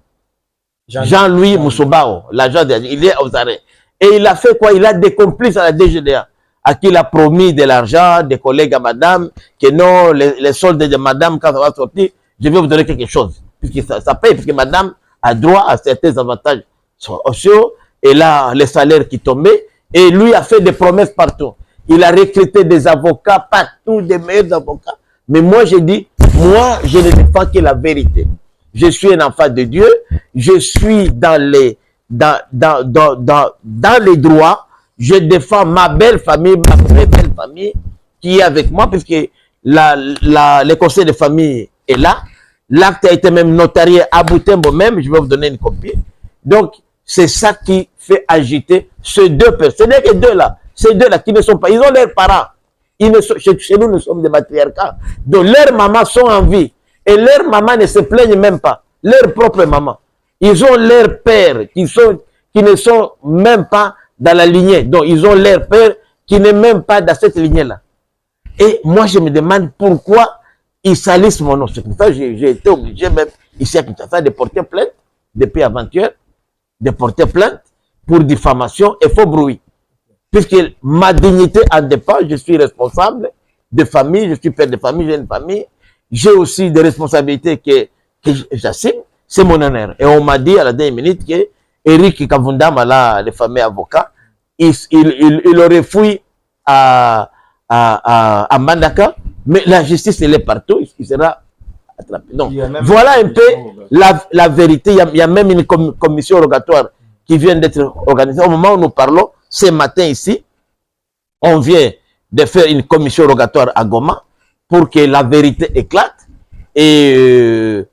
Jean-Louis Moussobao, l'agent il est aux arrêts. Et il a fait quoi? Il a des complices à la DGDA, à qui il a promis de l'argent, des collègues à madame, que non, les soldes de madame, quand ça va sortir, je vais vous donner quelque chose. Puisque ça paye, puisque madame a droit à certains avantages sociaux, et là, les salaires qui tombaient, et lui a fait des promesses partout. Il a recruté des avocats partout, des meilleurs avocats. Mais moi, j'ai dit, moi, je ne défends que la vérité. Je suis un enfant de Dieu, je suis dans les droits, je défends ma belle famille, ma très belle famille qui est avec moi, puisque le conseil de famille est là. L'acte a été même notarié à Butembo même, je vais vous donner une copie. Donc, c'est ça qui fait agiter ces deux personnes. Ce n'est que deux là. Ces deux-là qui ne sont pas, ils ont leurs parents. Chez nous, nous sommes des matriarcats. Donc, leurs mamans sont en vie. Et leurs mamans ne se plaignent même pas. Leurs propres mamans. Ils ont leurs pères qui ne sont même pas dans la lignée. Donc, ils ont leurs pères qui n'est même pas dans cette lignée-là. Et moi, je me demande pourquoi ils salissent mon nom. C'est pour ça que j'ai été obligé même, ici à Kinshasa, de porter plainte, depuis avant-hier, de porter plainte pour diffamation et faux bruit. Puisque ma dignité en dépend, je suis responsable de famille, je suis père de famille, j'ai une famille, j'ai aussi des responsabilités que j'assume, c'est mon honneur. Et on m'a dit à la dernière minute que Eric Kavundama, là, le fameux avocat, il aurait fui à Mandaka, mais la justice, elle est partout, il sera attrapé. Donc, voilà un peu la vérité. Il y a même une commission rogatoire qui vient d'être organisée. Au moment où nous parlons, ce matin ici, on vient de faire une commission rogatoire à Goma pour que la vérité éclate. Et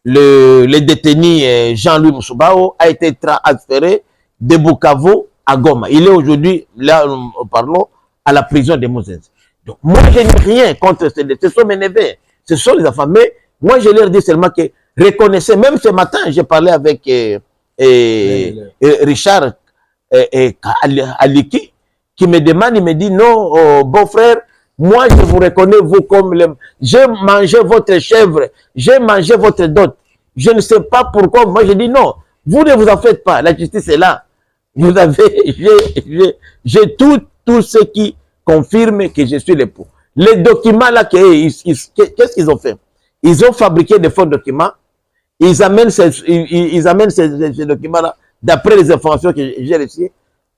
le détenu Jean-Louis Moussobao a été transféré de Bukavu à Goma. Il est aujourd'hui, là nous parlons, à la prison de Moses. Donc moi je n'ai rien contre ce sont mes neveux, ce sont les enfants. Mais moi je leur dis seulement que reconnaissez, même ce matin j'ai parlé avec Richard Aliki, qui me demande, il me dit non, beau-frère, moi je vous reconnais vous comme j'ai mangé votre chèvre, j'ai mangé votre dot. Je ne sais pas pourquoi. Moi je dis non, vous ne vous en faites pas, la justice est là. Vous avez, j'ai tout ce qui confirme que je suis l'époux. Les documents là, qu'est-ce qu'ils ont fait? Ils ont fabriqué des faux documents. Ils amènent ces documents là, d'après les informations que j'ai reçues,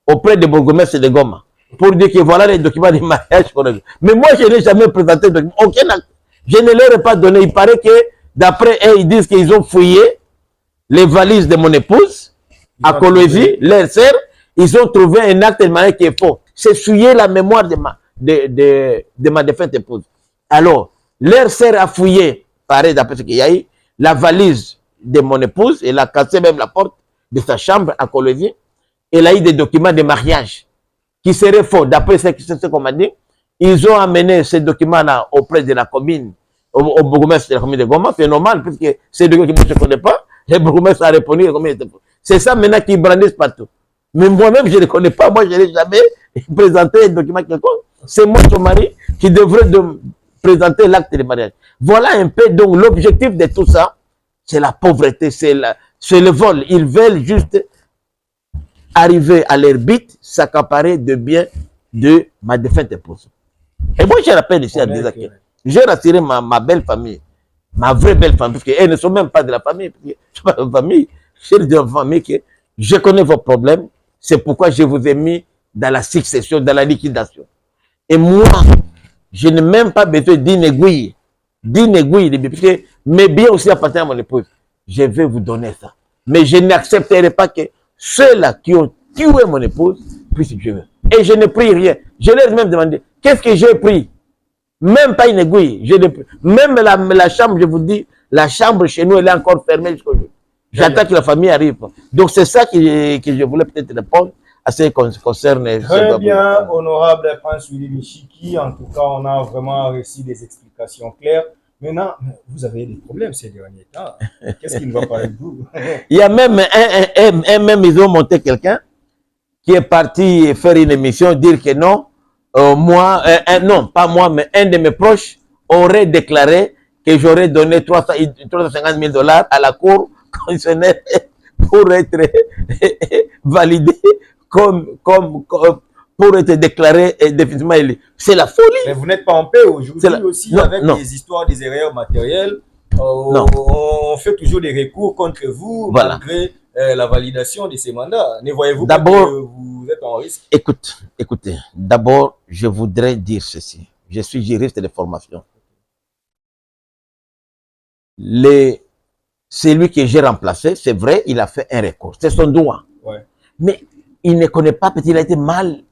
auprès des bourgmestres de Goma, pour dire que voilà les documents de mariage. Mais moi, je n'ai jamais présenté de documents. Aucun acte. Je ne leur ai pas donné. Il paraît que, d'après eux, ils disent qu'ils ont fouillé les valises de mon épouse, à Kolwezi, leur sœur. Ils ont trouvé un acte de mariage qui est faux. C'est fouiller la mémoire de ma défunte épouse. Alors, leur sœur a fouillé, pareil d'après ce qu'il y a eu, la valise de mon épouse. Elle a cassé même la porte de sa chambre à Kolwezi. Elle a eu des documents de mariage qui seraient faux. D'après ce qu'on m'a dit, ils ont amené ces documents-là auprès de la commune, au bourgmestre de la commune de Goma. C'est normal, puisque ces documents que je ne connais pas, le bourgmestre a répondu. C'est ça maintenant qu'ils brandissent partout. Mais moi-même, je ne connais pas. Moi, je n'ai jamais présenté un document quelconque. C'est moi, son mari, qui devrait présenter l'acte de mariage. Voilà un peu, donc, l'objectif de tout ça, c'est la pauvreté, c'est le vol. Ils veulent juste arriver à leur but, s'accaparer de biens de ma défunte épouse. Et moi, je rappelle ici à Désaké, j'ai rassuré ma belle famille, ma vraie belle famille, parce qu'elles ne sont même pas de la famille. Je ne suis pas de la famille, je suis de la famille que je connais vos problèmes, c'est pourquoi je vous ai mis dans la succession, dans la liquidation. Et moi, je n'ai même pas besoin d'une aiguille, parce que mes biens aussi appartiennent à mon épouse. Je vais vous donner ça. Mais je n'accepterai pas que ceux-là qui ont tué mon épouse puissent tuer. Et je ne prie rien. Je leur ai même demandé, qu'est-ce que j'ai pris? Même pas une aiguille. Même la chambre, je vous dis, la chambre chez nous, elle est encore fermée jusqu'au jour. J'attends que la famille arrive. Donc c'est ça que je voulais peut-être répondre à ce qui concerne. Très bien, honorable Prince Willy Michiki. En tout cas, on a vraiment reçu des explications claires. Maintenant, vous avez des problèmes ces derniers temps. Qu'est-ce qui ne va pas avec vous? Il y a même même ils ont monté quelqu'un qui est parti faire une émission, dire que non, moi, non, pas moi, mais un de mes proches aurait déclaré que j'aurais donné 350 000 $ à la Cour constitutionnelle pour être validé pour être déclaré définitivement élu. C'est la folie. Mais vous n'êtes pas en paix aujourd'hui aussi non, avec des histoires des erreurs matérielles. On fait toujours des recours contre vous malgré la validation de ces mandats. Ne voyez-vous pas que vous êtes en risque? Écoutez, d'abord, je voudrais dire ceci. Je suis juriste de formation. Celui que j'ai remplacé, c'est vrai, il a fait un recours. C'est son droit. Ouais. Mais il ne connaît pas, peut-être il a été mal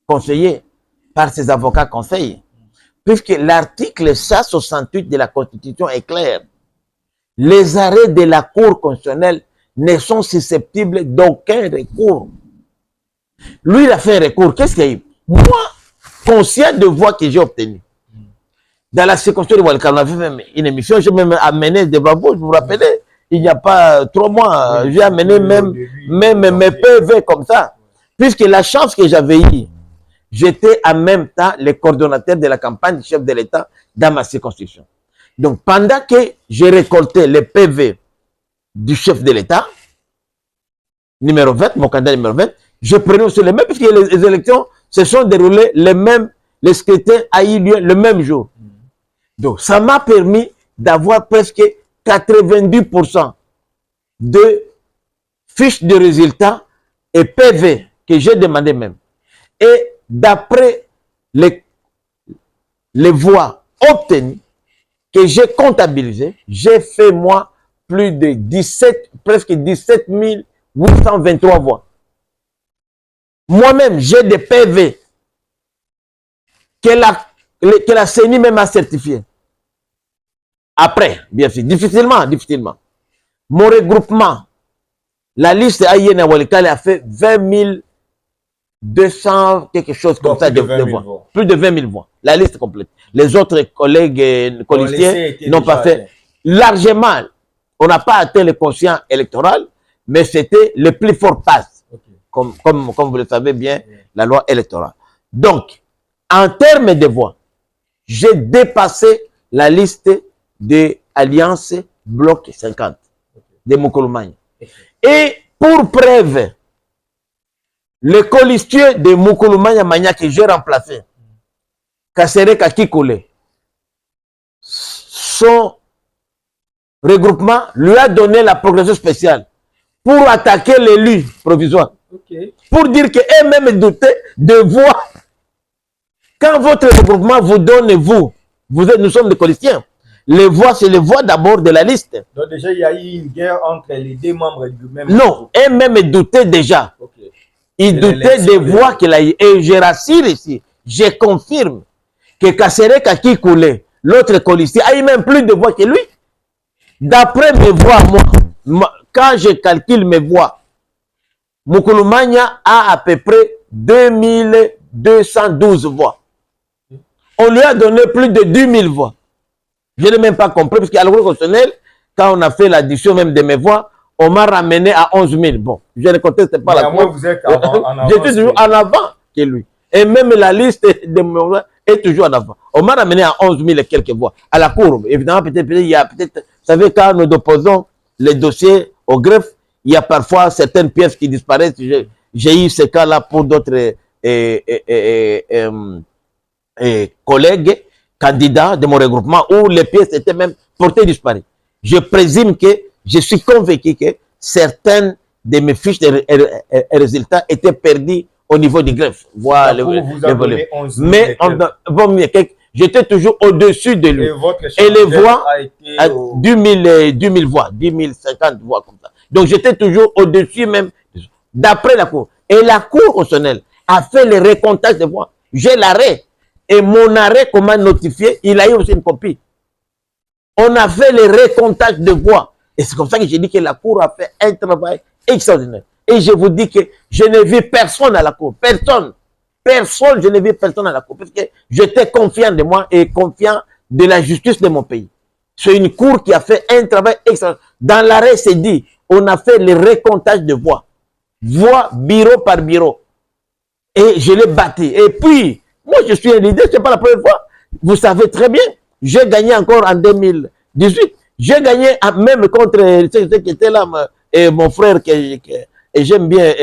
conseillé par ses avocats conseils. Puisque l'article 168 de la Constitution est clair. Les arrêts de la Cour constitutionnelle ne sont susceptibles d'aucun recours. Lui, il a fait un recours. Qu'est-ce qu'il y a eu? Moi, conscient de voix que j'ai obtenues, dans la circonscription de Walika, on avait même une émission, j'ai même amené devant vous, vous vous rappelez, il n'y a pas 3 mois, j'ai amené même mes PV comme ça. Puisque la chance que j'avais eue, j'étais en même temps le coordonnateur de la campagne du chef de l'État dans ma circonscription. Donc, pendant que j'ai récolté les PV du chef de l'État, numéro 20, mon candidat numéro 20, je prenais aussi les mêmes, puisque les élections se sont déroulées les mêmes, le scrutin a eu lieu le même jour. Donc, ça m'a permis d'avoir presque 90% de fiches de résultats et PV que j'ai demandé même. Et d'après les voix obtenues que j'ai comptabilisées, j'ai fait moi plus de presque 17 823 voix. Moi-même, j'ai des PV que la CENI même a certifié. Après, bien sûr, difficilement. Mon regroupement, la liste AIN à Walikale a fait 20 200 quelque chose comme ça de voix. Plus de 20 000 voix. La liste complète. Les autres collègues colistiers n'ont pas fait largement. On n'a pas atteint le quotient électoral, mais c'était le plus fort passe. Okay. Comme vous le savez bien, la loi électorale. Donc, en termes de voix, j'ai dépassé la liste de Alliance Bloc 50 de Mukulumagne. Et pour preuve, les colistiers de Mukulumagne Mania que j'ai remplacé, Kasereka Kikole, son regroupement lui a donné la progression spéciale pour attaquer l'élu provisoire. Okay. Pour dire qu'eux-mêmes doutaient de voix. Quand votre regroupement vous donne, nous sommes des colistiens. Les voix, c'est les voix d'abord de la liste. Donc déjà, il y a eu une guerre entre les deux membres du même groupe. Non, eux-mêmes doutaient déjà. Okay. Ils doutaient des voix qu'il a eu. Et je rassure ici, je confirme que Kasereka Kikule, l'autre colistier, a eu même plus de voix que lui. D'après mes voix, moi, quand je calcule mes voix, Mukulumagne a à peu près 2212 voix. On lui a donné plus de 10 000 voix. Je n'ai même pas compris, parce qu'à l'Assemblée constitutionnelle, quand on a fait l'addition même de mes voix, on m'a ramené à 11 000. Bon, je ne conteste pas la voix. Vous êtes en avant. J'étais toujours en avant que lui. Et même la liste de mes voix est toujours en avant. On m'a ramené à 11 000 et quelques voix. À la cour, évidemment, peut-être, il y a peut-être, vous savez, quand nous déposons les dossiers au greffe, il y a parfois certaines pièces qui disparaissent. J'ai eu ce cas-là pour d'autres collègues, candidats de mon regroupement où les pièces étaient même portées disparues. Je présume que je suis convaincu que certaines de mes fiches de résultats étaient perdues au niveau du greffe. Voilà mais j'étais toujours au-dessus de lui. Et les voix, 10 000 voix, 10 050 voix comme ça. Donc j'étais toujours au-dessus même, d'après la Cour. Et la Cour constitutionnelle a fait le recomptage des voix. J'ai l'arrêt. Et mon arrêt, comment notifié, il a eu aussi une copie. On a fait le recomptage de voix. Et c'est comme ça que j'ai dit que la Cour a fait un travail extraordinaire. Et je vous dis que je n'ai vu personne à la Cour. Personne. Personne, je n'ai vu personne à la Cour. Parce que j'étais confiant de moi et confiant de la justice de mon pays. C'est une Cour qui a fait un travail extraordinaire. Dans l'arrêt, c'est dit, on a fait le recomptage de voix. Voix, bureau par bureau. Et je l'ai bâti. Et puis, moi, je suis un leader, ce n'est pas la première fois. Vous savez très bien, j'ai gagné encore en 2018. J'ai gagné même contre ceux qui étaient là, et mon frère que j'aime bien.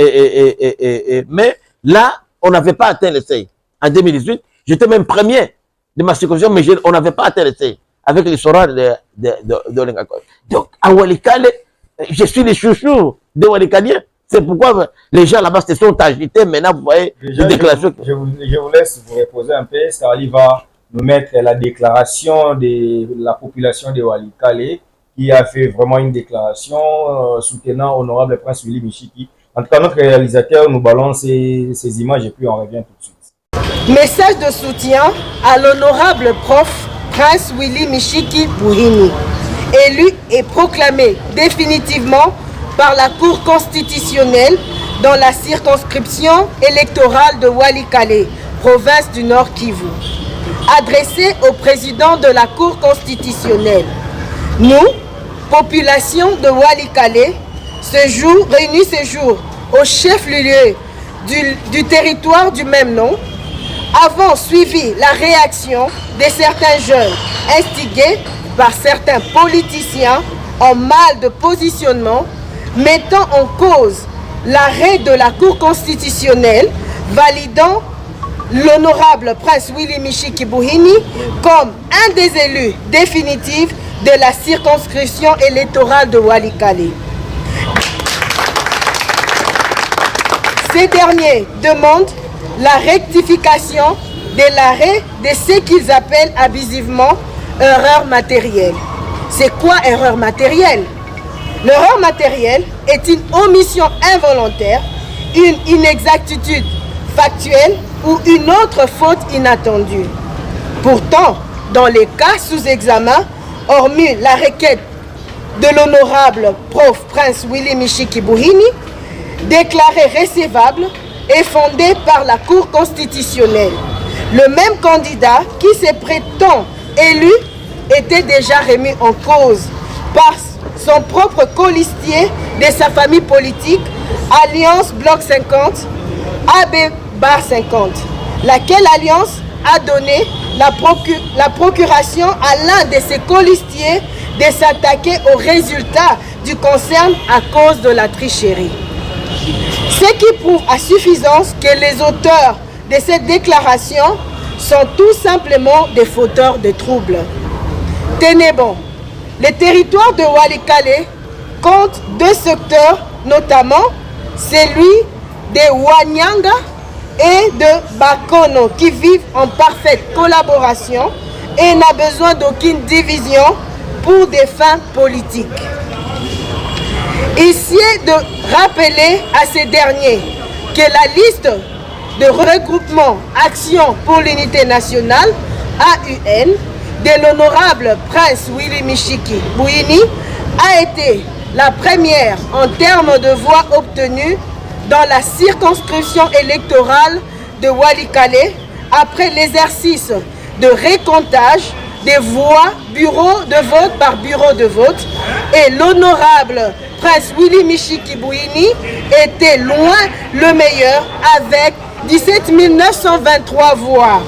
Mais là, on n'avait pas atteint le seuil. En 2018, j'étais même premier de ma circonscription, mais on n'avait pas atteint le seuil avec les sorors de Lengakoi. Donc, à Walikale, je suis le chouchou des Walikaliens. C'est pourquoi les gens là-bas se sont agités. Maintenant, vous voyez les déclarations. Je vous laisse vous reposer un peu. Sarali va nous mettre la déclaration de la population de Walikale qui a fait vraiment une déclaration soutenant Honorable Prince Willy Michiki. En tout cas, notre réalisateur nous balance ces images et puis on revient tout de suite. Message de soutien à l'honorable prof Prince Willy Michiki Bouhini, élu et proclamé définitivement par la Cour constitutionnelle dans la circonscription électorale de Walikale, province du Nord Kivu. Adressé au président de la Cour constitutionnelle, nous, population de Walikale, réunis ce jour au chef-lieu du territoire du même nom, avons suivi la réaction de certains jeunes instigés par certains politiciens en mal de positionnement, mettant en cause l'arrêt de la Cour constitutionnelle validant l'honorable Prince Willy Michiki Bouhini comme un des élus définitifs de la circonscription électorale de Walikale. Ces derniers demandent la rectification de l'arrêt de ce qu'ils appellent abusivement erreur matérielle. C'est quoi erreur matérielle? L'erreur matérielle est une omission involontaire, une inexactitude factuelle ou une autre faute inattendue. Pourtant, dans les cas sous examen, hormis la requête de l'honorable prof Prince Willy Michiki Bouhini, déclarée recevable et fondée par la Cour constitutionnelle, le même candidat qui se prétend élu était déjà remis en cause par son propre colistier de sa famille politique, Alliance Bloc 50, AB Bar 50, laquelle alliance a donné la procuration à l'un de ses colistiers de s'attaquer aux résultats du concert à cause de la tricherie. Ce qui prouve à suffisance que les auteurs de cette déclaration sont tout simplement des fauteurs de troubles. Tenez bon. Le territoire de Walikale compte 2 secteurs, notamment celui de Wanyanga et de Bakono, qui vivent en parfaite collaboration et n'a besoin d'aucune division pour des fins politiques. Ici de rappeler à ces derniers que la liste de regroupement Action pour l'unité nationale, AUN, de l'honorable Prince Willy Michiki Bouhini a été la première en termes de voix obtenues dans la circonscription électorale de Walikale après l'exercice de recomptage des voix bureau de vote par bureau de vote, et l'honorable Prince Willy Michiki Bouhini était loin le meilleur avec 17 923 voix.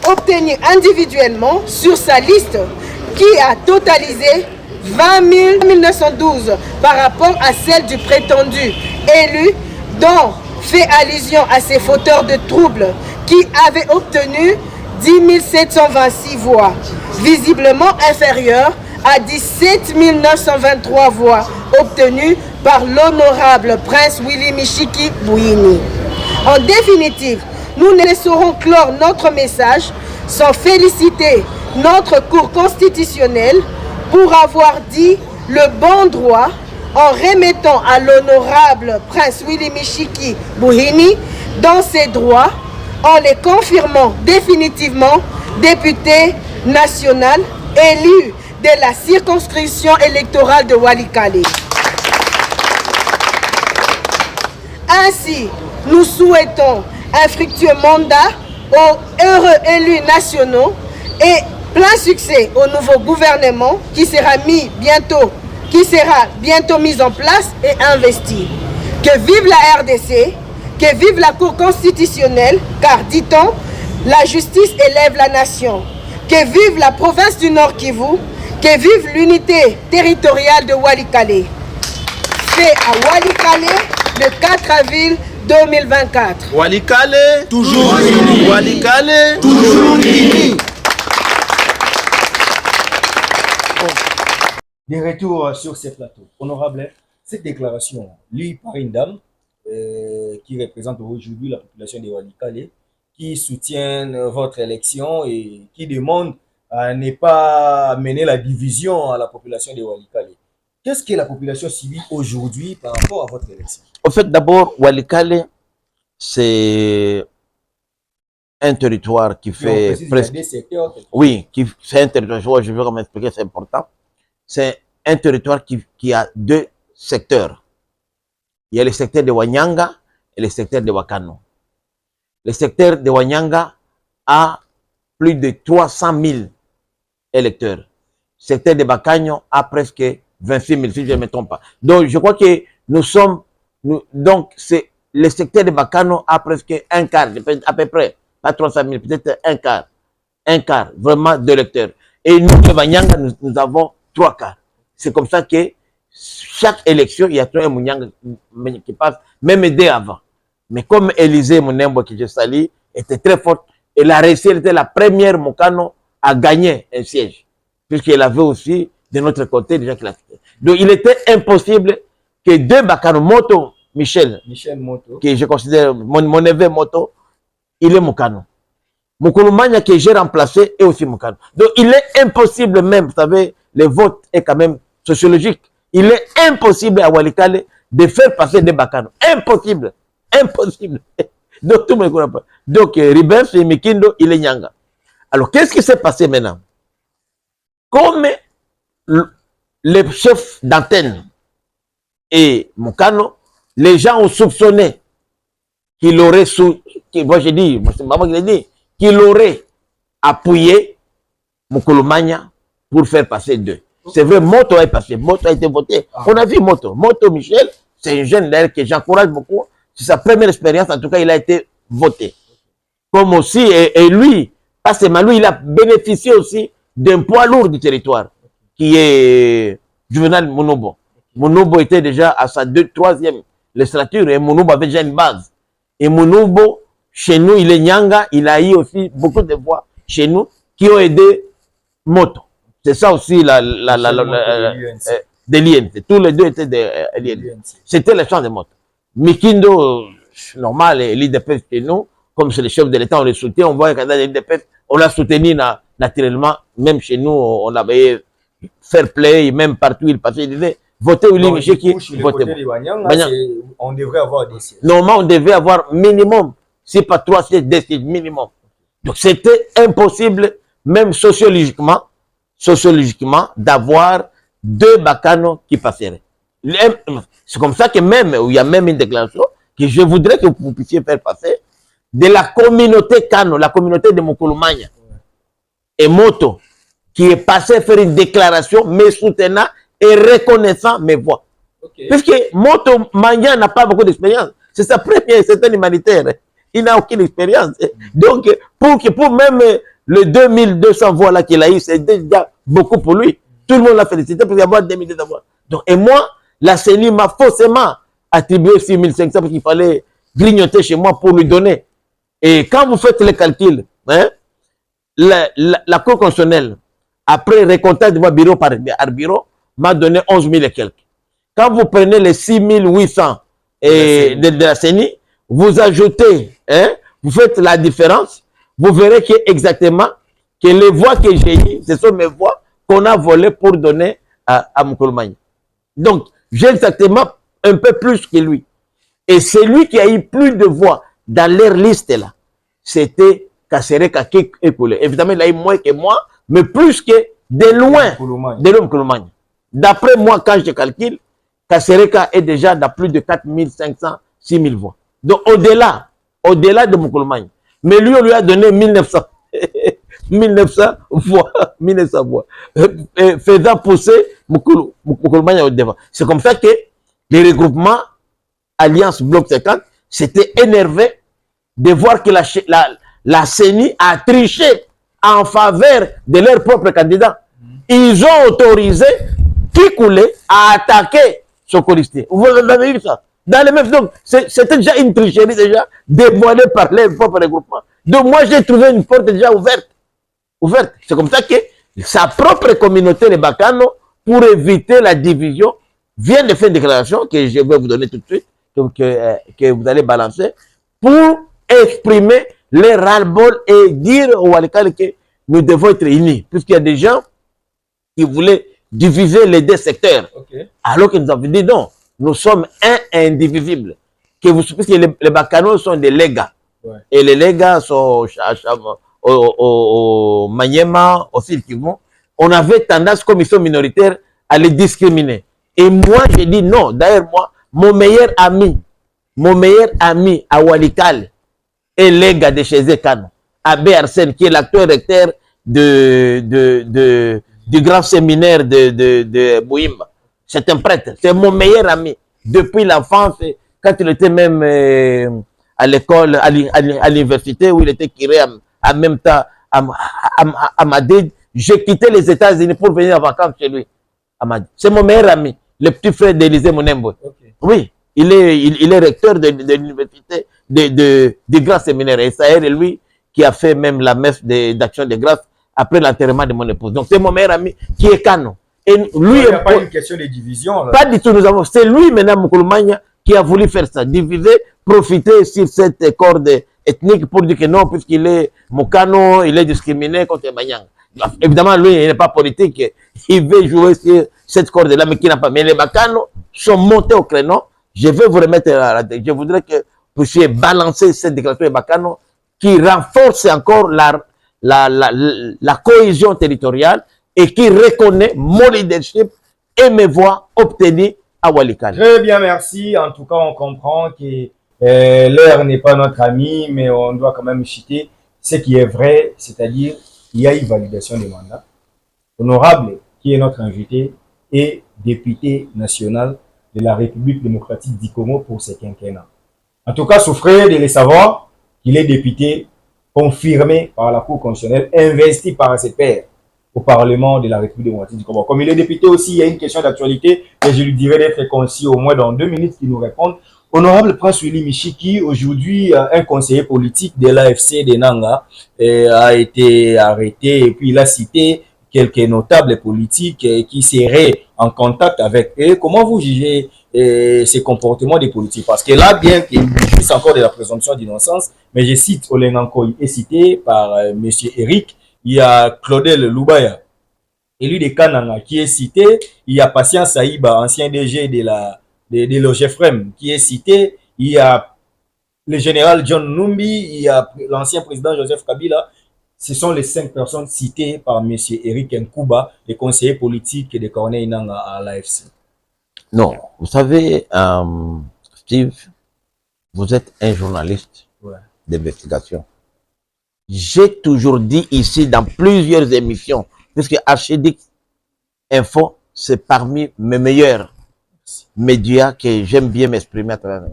Obtenu individuellement sur sa liste qui a totalisé 20 912 par rapport à celle du prétendu élu, dont fait allusion à ces fauteurs de troubles qui avaient obtenu 10 726 voix, visiblement inférieures à 17 923 voix obtenues par l'honorable prince Willy Michiki Bouhini. En définitive, nous ne saurons clore notre message sans féliciter notre Cour constitutionnelle pour avoir dit le bon droit en remettant à l'honorable prince Willy Michiki Bouhini dans ses droits en les confirmant définitivement député national élu de la circonscription électorale de Walikale. Ainsi, nous souhaitons un fructueux mandat aux heureux élus nationaux et plein succès au nouveau gouvernement qui sera bientôt mis en place et investi. Que vive la RDC, que vive la Cour constitutionnelle, car dit-on, la justice élève la nation. Que vive la province du Nord Kivu, que vive l'unité territoriale de Walikale. Fait à Walikale le 4 avril 2024. Walikale, toujours unis. Walikale, toujours unis. Des retours sur ces plateaux. Honorable, cette déclaration lue par une dame qui représente aujourd'hui la population de Walikale, qui soutient votre élection et qui demande à ne pas mener la division à la population de Walikale. Qu'est-ce que la population subit aujourd'hui par rapport à votre élection? En fait, d'abord, Walikale, c'est un territoire qui fait presque... Oui, c'est un territoire, je vais m'expliquer, c'est important. C'est un territoire qui a deux secteurs. Il y a le secteur de Wanyanga et le secteur de Wakano. Le secteur de Wanyanga a plus de 300 000 électeurs. Le secteur de Bakanyo a presque 26 000, si je ne me trompe pas. Donc, je crois que donc, c'est le secteur de Bakano a presque un quart, à peu près, pas 300 000, peut-être un quart, vraiment d'électeurs. Et nous, de Wanyanga, nous avons 3 quarts. C'est comme ça que chaque élection, il y a un Mounyanga qui passe, même dès avant. Mais comme Élisée Mounembo, que je salue, était très forte, elle a réussi, elle était la première Mokano à gagner un siège. Puisqu'elle avait aussi, de notre côté, déjà qu'il a quitté. Donc, il était impossible que deux Bakano, Michel Moto, que je considère mon neveu Moto, il est Mokano. Moukoulumania que j'ai remplacé est aussi Mokano. Donc, il est impossible même, vous savez, le vote est quand même sociologique. Il est impossible à Walikale de faire passer des Bakano. Impossible. Impossible. Donc, tout le monde ne comprend pas. Donc, Ribens et Mikindo, il est Nyanga. Alors, qu'est-ce qui s'est passé maintenant? Comme le chef d'antenne et Mokano, les gens ont soupçonné qu'il aurait moi j'ai dit, c'est maman qui l'a dit, qu'il aurait appuyé Moukoulumania pour faire passer deux. C'est vrai, Moto est passé, Moto a été voté. On a vu Moto. Moto Michel, c'est un jeune d'ailleurs que j'encourage beaucoup. C'est sa première expérience, en tout cas, il a été voté. Comme aussi, et lui, pas seulement lui, il a bénéficié aussi d'un poids lourd du territoire, qui est Juvenal Monobo. Monobo était déjà à sa 3e législature et Monobo avait déjà une base. Et Monobo, chez nous, il est Nyanga, il a eu aussi beaucoup de voix chez nous qui ont aidé Moto. C'est ça aussi des l'INC. Tous les deux étaient des l'INC. C'était le champ de Moto. Mikindo, normal, l'IDPS chez nous, comme c'est le chef de l'État, on le soutient, on voit que dans l'IDPS, on l'a soutenu naturellement, même chez nous, on avait fair play, même partout il passait, il disait, votez Willy Michiki, votez. On devrait avoir des sièges. Normalement, on devait avoir minimum, si pas 3 sièges, 2 sièges minimum. Donc c'était impossible, même sociologiquement, d'avoir 2 Bakano qui passeraient. C'est comme ça que même, il y a même une déclaration que je voudrais que vous puissiez faire passer de la communauté Kano, la communauté de Moukoulumania et Moto, qui est passé faire une déclaration me soutenant et reconnaissant mes voix. Okay. Puisque Moto Mania n'a pas beaucoup d'expérience. C'est sa première, c'est un humanitaire. Il n'a aucune expérience. Donc, pour même les 2200 voix là qu'il a eu, c'est déjà beaucoup pour lui. Tout le monde l'a félicité pour y avoir 2200 voix. Donc, et moi, la CENI m'a forcément attribué 6500 parce qu'il fallait grignoter chez moi pour lui donner. Et quand vous faites les calculs, hein, la Cour constitutionnelle, après récoltage de bureau par bureau, m'a donné 11 000 et quelques. Quand vous prenez les 6 800 de la CENI, vous ajoutez, hein, vous faites la différence, vous verrez que exactement que les voix que j'ai eues, ce sont mes voix qu'on a volées pour donner à Moukoulmani. Donc, j'ai exactement un peu plus que lui. Et celui qui a eu plus de voix dans leur liste là, c'était Kasereka qui écoulé. Évidemment, il a eu moins que moi, mais plus que de loin, de Moukoulmani. D'après moi, quand je calcule, Kasereka est déjà dans plus de 4 500, 6 000 voix. Donc, au-delà de Moukoulmani. Mais lui, on lui a donné 1900. 1900 voix, 1900 voix, faisant pousser Moukoulmani au devant. C'est comme ça que les regroupements Alliance Bloc 50 s'étaient énervés de voir que la CENI a triché en faveur de leur propre candidat. Ils ont autorisé Kikoulé à attaquer Sokoriste. Vous avez vu ça? Dans les mêmes, donc, c'était déjà une tricherie déjà dévoilée par leur propre regroupement. Donc moi, j'ai trouvé une porte déjà ouverte. C'est comme ça que sa propre communauté, les Bakano, pour éviter la division, vient de faire une déclaration que je vais vous donner tout de suite, que vous allez balancer, pour exprimer les ras-le-bol et dire au Walikale que nous devons être unis, puisqu'il y a des gens qui voulaient diviser les deux secteurs, alors que nous avons dit non, nous sommes indivisibles. Puisque les Bakano sont des légas, et les légas sont au Maniema, au Sud Kivu, on avait tendance, comme ils sont minoritaires, à les discriminer. Et moi, j'ai dit non. D'ailleurs, moi, mon meilleur ami à Walikale est Lega de chez Zekano, Abbé Arsène, qui est l'acteur recteur du grand séminaire de Bouimba. C'est un prêtre. C'est mon meilleur ami depuis l'enfance, quand il était même à l'école, à l'université, où il était curé en même temps à Madrid. J'ai quitté les États-Unis pour venir en vacances chez lui. C'est mon meilleur ami, le petit frère d'Élisée Monembo. Oui, il est recteur de l'université du grand séminaire. Et c'est lui qui a fait même la messe d'action de grâce après l'enterrement de mon épouse. Donc c'est mon meilleur ami qui est Kano. Et lui, il n'y a pas une question de division. Là. Pas du tout. C'est lui maintenant, Moukoulmani, qui a voulu faire ça, diviser, profiter sur cette corde ethnique pour dire que non, puisqu'il est Moukano, il est discriminé contre les Banyang. Évidemment, lui, il n'est pas politique, il veut jouer sur cette corde-là, mais qui n'a pas. Mais les Bakano sont montés au créneau. Je vais vous remettre à la tête. Je voudrais que vous puissiez balancer cette déclaration des Bakano qui renforce encore la cohésion territoriale et qui reconnaît mon leadership et mes voix obtenues à Walikale. Très bien, merci. En tout cas, on comprend que l'air n'est pas notre ami, mais on doit quand même citer ce qui est vrai, c'est-à-dire qu'il y a une validation des mandats. Honorable, qui est notre invité, est député national de la République démocratique du Congo pour ce quinquennat. En tout cas, souffrez de le savoir qu'il est député confirmé par la Cour constitutionnelle, investi par ses pairs au Parlement de la République démocratique du Congo. Comme il est député aussi, il y a une question d'actualité et je lui dirai d'être concis au moins dans 2 minutes qu'il nous réponde. Honorable Prince Willy Michiki, aujourd'hui, un conseiller politique de l'AFC de Nanga a été arrêté et puis il a cité quelques notables politiques qui seraient en contact avec eux. Comment vous jugez ces comportements des politiques? Parce que là, bien qu'il jouisse encore de la présomption d'innocence, mais je cite Olengankoy, est cité par M. Eric, il y a Claudel Loubaya, élu de Kananga, qui est cité, il y a Patient Saïba, ancien DG de l'OGFREM, qui est cité, il y a le général John Numbi, il y a l'ancien président Joseph Kabila. Ce sont les 5 personnes citées par M. Eric Nkouba, le conseiller politique de Corneille Nanga à l'AFC. Non, vous savez, Steve, vous êtes un journaliste d'investigation. J'ai toujours dit ici dans plusieurs émissions, puisque Archidic Info, c'est parmi mes meilleurs médias que j'aime bien m'exprimer à travers.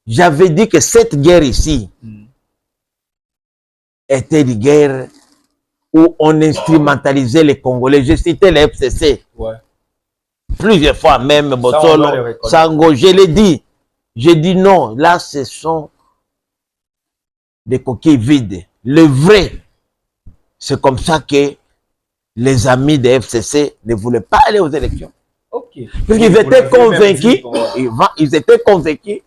J'avais dit que cette guerre ici était une guerre où on instrumentalisait les Congolais. J'ai cité les FCC. Plusieurs fois même, Botsolo, Sango, je l'ai dit. J'ai dit non, là ce sont des coquilles vides. Le vrai, c'est comme ça que les amis de FCC ne voulaient pas aller aux élections. Ok. Parce qu'ils étaient convaincus, ils étaient convaincus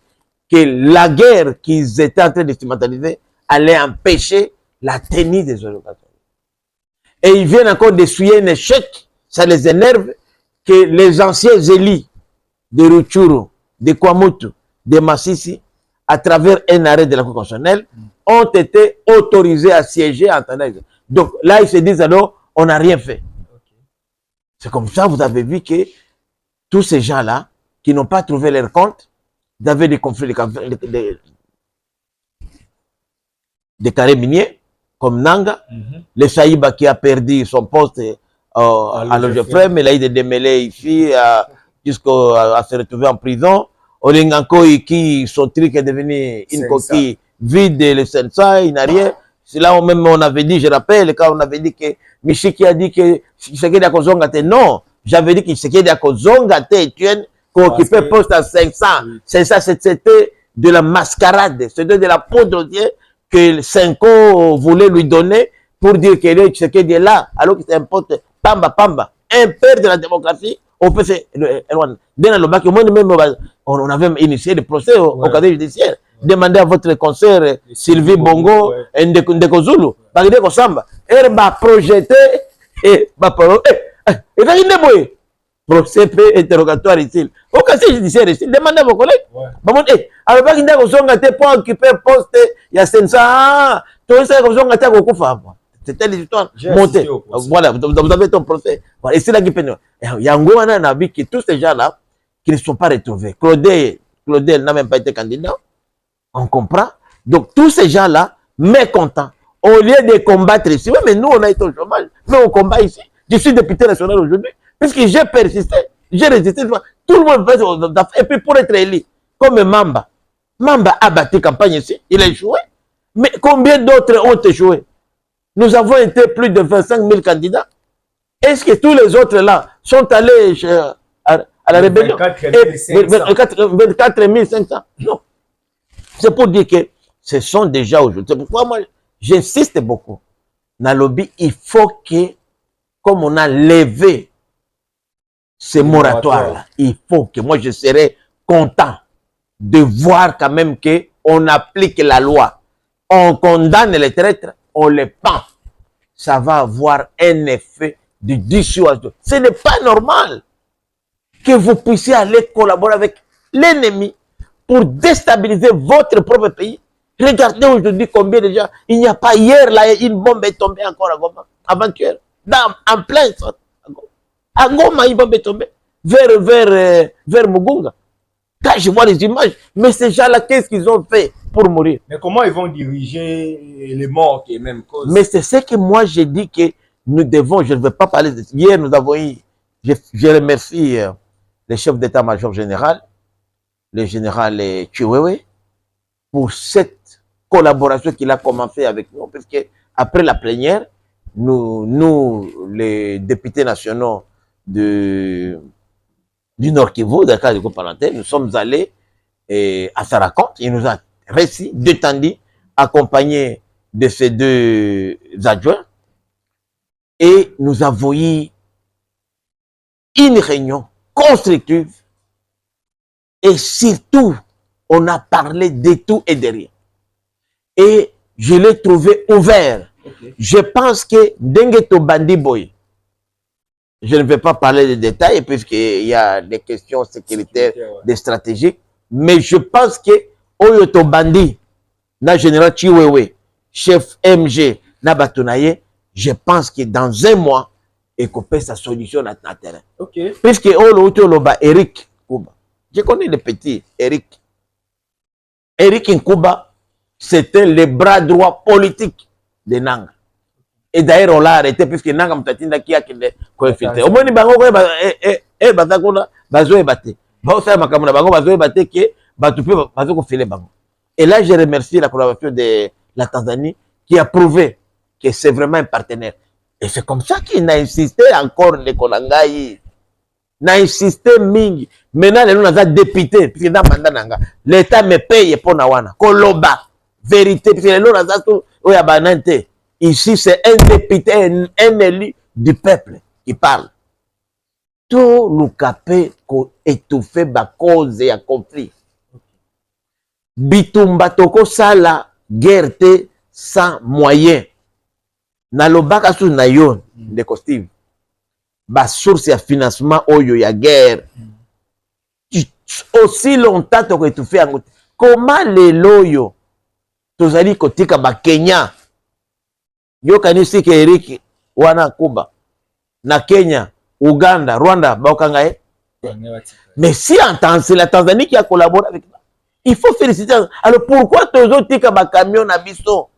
que la guerre qu'ils étaient en train d'instrumentaliser allait empêcher la tenue des élections. Et ils viennent encore d'essuyer un échec, ça les énerve, que les anciens élus de Rutshuru, de Kwamutu, de Massissi, à travers un arrêt de la Cour constitutionnelle, ont été autorisés à siéger en attendant. Donc là, ils se disent alors, on n'a rien fait. C'est comme ça, vous avez vu que tous ces gens-là, qui n'ont pas trouvé leur compte, ils avaient des conflits des carrés miniers, comme Nanga, le Saïba qui a perdu son poste à l'Ogefrem, mais là il est démêlé ici jusqu'à se retrouver en prison. Olinganko qui, son truc est devenu une coquille vide, le Sensa, il n'a rien. C'est là où même on avait dit, je rappelle, quand on avait dit que Michiki a dit que Tshisekedi a kozongate. Non, j'avais dit que Tshisekedi a kozongate Etienne, qu'on occupait poste à 500. C'est ça, c'était de la mascarade, c'était de la poudre que Senko voulait lui donner pour dire que Tshisekedi est là, alors que c'est un pote Pamba Pamba, un père de la démocratie. On peut se. On avait initié des procès au cadre judiciaire. Demandez à votre concert Sylvie Bongo et Ndeko Zulu. Bagide Samba. Elle m'a projeté et m'a parlé. Et là, il est beau. Procès interrogatoire ici. Au cadre judiciaire ici. Demandez à vos collègues. Alors, Bagide Kosonga te pas occupé poste. Il y a 500. Tout ça, Kosonga te Kokufa. C'était l'histoire montée. Voilà, vous avez ton procès. Voilà. Et c'est là qui peine. Yangoana n'a vu que tous ces gens-là, qui ne sont pas retrouvés. Claudel n'a même pas été candidat. On comprend. Donc, tous ces gens-là, mécontents, au lieu de combattre ici, oui, mais nous, on a été au chômage, mais on combat ici. Je suis député national aujourd'hui, puisque j'ai persisté, j'ai résisté. Tout le monde fait. Et puis, pour être élu, comme Mamba. Mamba a battu campagne ici, il a échoué. Mais combien d'autres ont échoué? Nous avons été plus de 25 000 candidats. Est-ce que tous les autres là sont allés à la rébellion? 24 500. Non. C'est pour dire que ce sont déjà aujourd'hui. C'est pourquoi moi, j'insiste beaucoup. Dans le lobby, il faut que, comme on a levé ces moratoires-là, il faut que moi, je serais content de voir quand même qu'on applique la loi. On condamne les traîtres, on les pend. Ça va avoir un effet de dissuasion. Ce n'est pas normal que vous puissiez aller collaborer avec l'ennemi pour déstabiliser votre propre pays. Regardez aujourd'hui combien de gens. Il n'y a pas hier, là, une bombe est tombée encore à Goma, avant-hier, en plein centre. À Goma, une bombe est tombée vers Mugunga. Quand je vois les images, mais ces gens-là, qu'est-ce qu'ils ont fait pour mourir? Mais comment ils vont diriger les morts qui est même cause? Mais c'est ce que moi j'ai dit que nous devons, je ne vais pas parler de ça. Hier, nous avons eu, je remercie le chef d'état-major général, le général Chiwewe, pour cette collaboration qu'il a commencé avec nous, parce que après la plénière, nous les députés nationaux du Nord Kivu, d'accord, du groupe parental, nous sommes allés à Sarakot, il nous a réussi, détendu, accompagné de ces deux adjoints, et nous avons eu une réunion constructive, et surtout, on a parlé de tout et de rien. Et je l'ai trouvé ouvert. Okay. Je pense que Dengeto Bandi Boy, je ne vais pas parler des détails puisqu'il y a des questions sécuritaires, des stratégiques, mais je pense que Oyoto Bandi, na général Chiwewe, chef MG, na Batunaye, je pense que dans un mois, il peut sa solution dans le terrain. Okay. Puisque Oyoto Loba, Eric Kuba, je connais le petit Eric. Eric Nkuba, c'était le bras droit politique de Nanga. Et d'ailleurs, on l'a arrêté puisque Nanga Mtatinda qui a infiltré. Au moins, il y a et là, je remercie la collaboration de la Tanzanie qui a prouvé que c'est vraiment un partenaire. Et c'est comme ça qu'il a insisté encore les Konangaï. na insisté mingi. Maintenant les gens député puisque dans mandat nanga l'état me paye pour na wana koloba vérité puisque les gens tout oya banante. Ici c'est un député, un élu du peuple qui parle. Tout le capé ko étouffer ba cause ya conflit. Bitumba toko sala guerre te sans moyen. Na lobaka su na yon de costume. Ba source ya financement oyo ya guerre. Aussi longtemps toko étouffer yango. Comment les loyo tozali kotika ba Kenya. Yo kanisi ke Eric wana Kuba na Kenya, Uganda, Rwanda baokanga mais si en temps c'est la Tanzanie qui a collaboré avec nous. Il faut féliciter. Alors pourquoi toujours tika ba camion na biso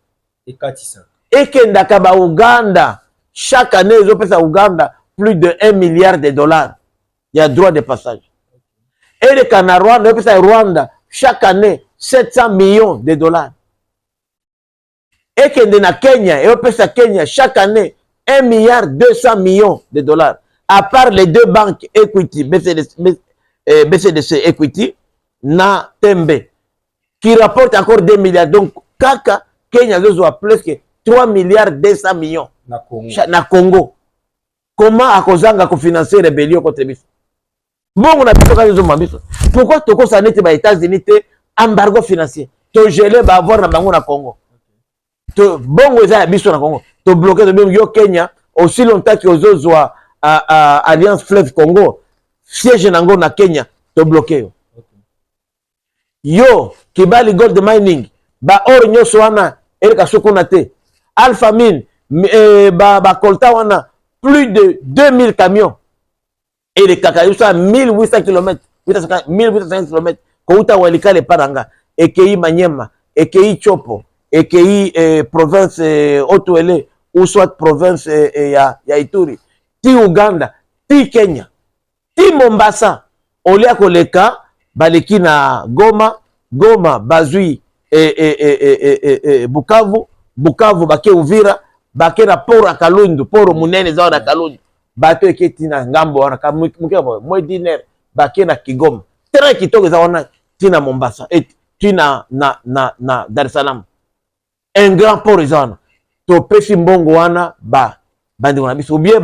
et katisa et que ndaka ba Uganda chaque année ils ont Uganda plus de 1 milliard de dollars. Il y a droit de passage. Et le Canada Rwanda chaque année 700 millions de dollars. Et que na Kenya, et au Kenya, chaque année, 1 milliard 200 millions de dollars. À part les deux banques Equity, BCDC Equity, na Tembe, qui rapportent encore 2 milliards. Donc, Kaka, Kenya, a plus que 3 milliards 200 millions. Na Congo. Comment à Kozanga ko financer rébellion contre Biso? Bon, on a pu pourquoi Toko ça n'était pas États-Unis, embargo financier. To gelé va avoir na bango na Congo. Bon, vous avez biso na Congo. To bloqué de même yo Kenya aussi longtemps que aux Alliance Fleuve Congo siège nango na Kenya to bloqué yo Kibali Gold Mining ba or nyoso wana elka sokonate Alpha Mine ba kolta wana plus de 2000 camions et les kakayusa 1800 km 1850 km kouta walika le paranga ekei Manyema ekei Chopo ekei province Otuele ou soit province ya Ituri ti Uganda ti Kenya ti Mombasa olia koleka baleki na Goma bazui Bukavu bake Uvira bake na poro Kalundu poro munene za na Kalundu bato eketi na ngambo wana kamukebo Mwediner bake na Kigoma tere kitoko za wana tina Mombasa et tina na Dar es Salaam un grand port izana to pesi mbongo wana bandi wana biso ou bien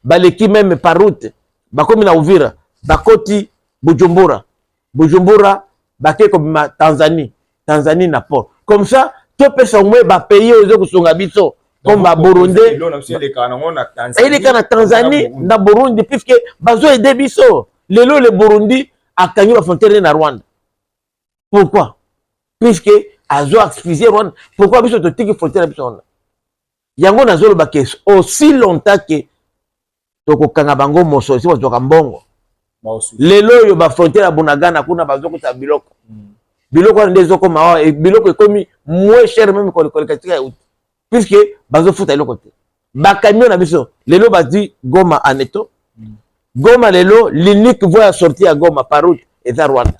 baleki même par route bakomi na Uvira bakoti Bujumbura bake comme Tanzanie na port comme ça to pesa mwe ba pays ozo kusunga biso comme ba Burundi et na Tanzanie na Burundi puisque bazo aider biso lelo le Burundi akanyi ba frontière na Rwanda. Pourquoi? Puisque azo expliquer Rwanda pourquoi biso to tiki frontière biso on yango nazolo ba aussi longtemps que toko kanga bango moso si bazo kambongo lelo yo ba frontière Bunagana kuna bazo kuta biloko biloko ndezo ko mawa et biloko ekomi moins cher même que le katika puisque bazo futa eloko te ba camion na biso lelo bazi Goma aneto Goma lelo l'unique voie à sortir à Goma par route et à Rwanda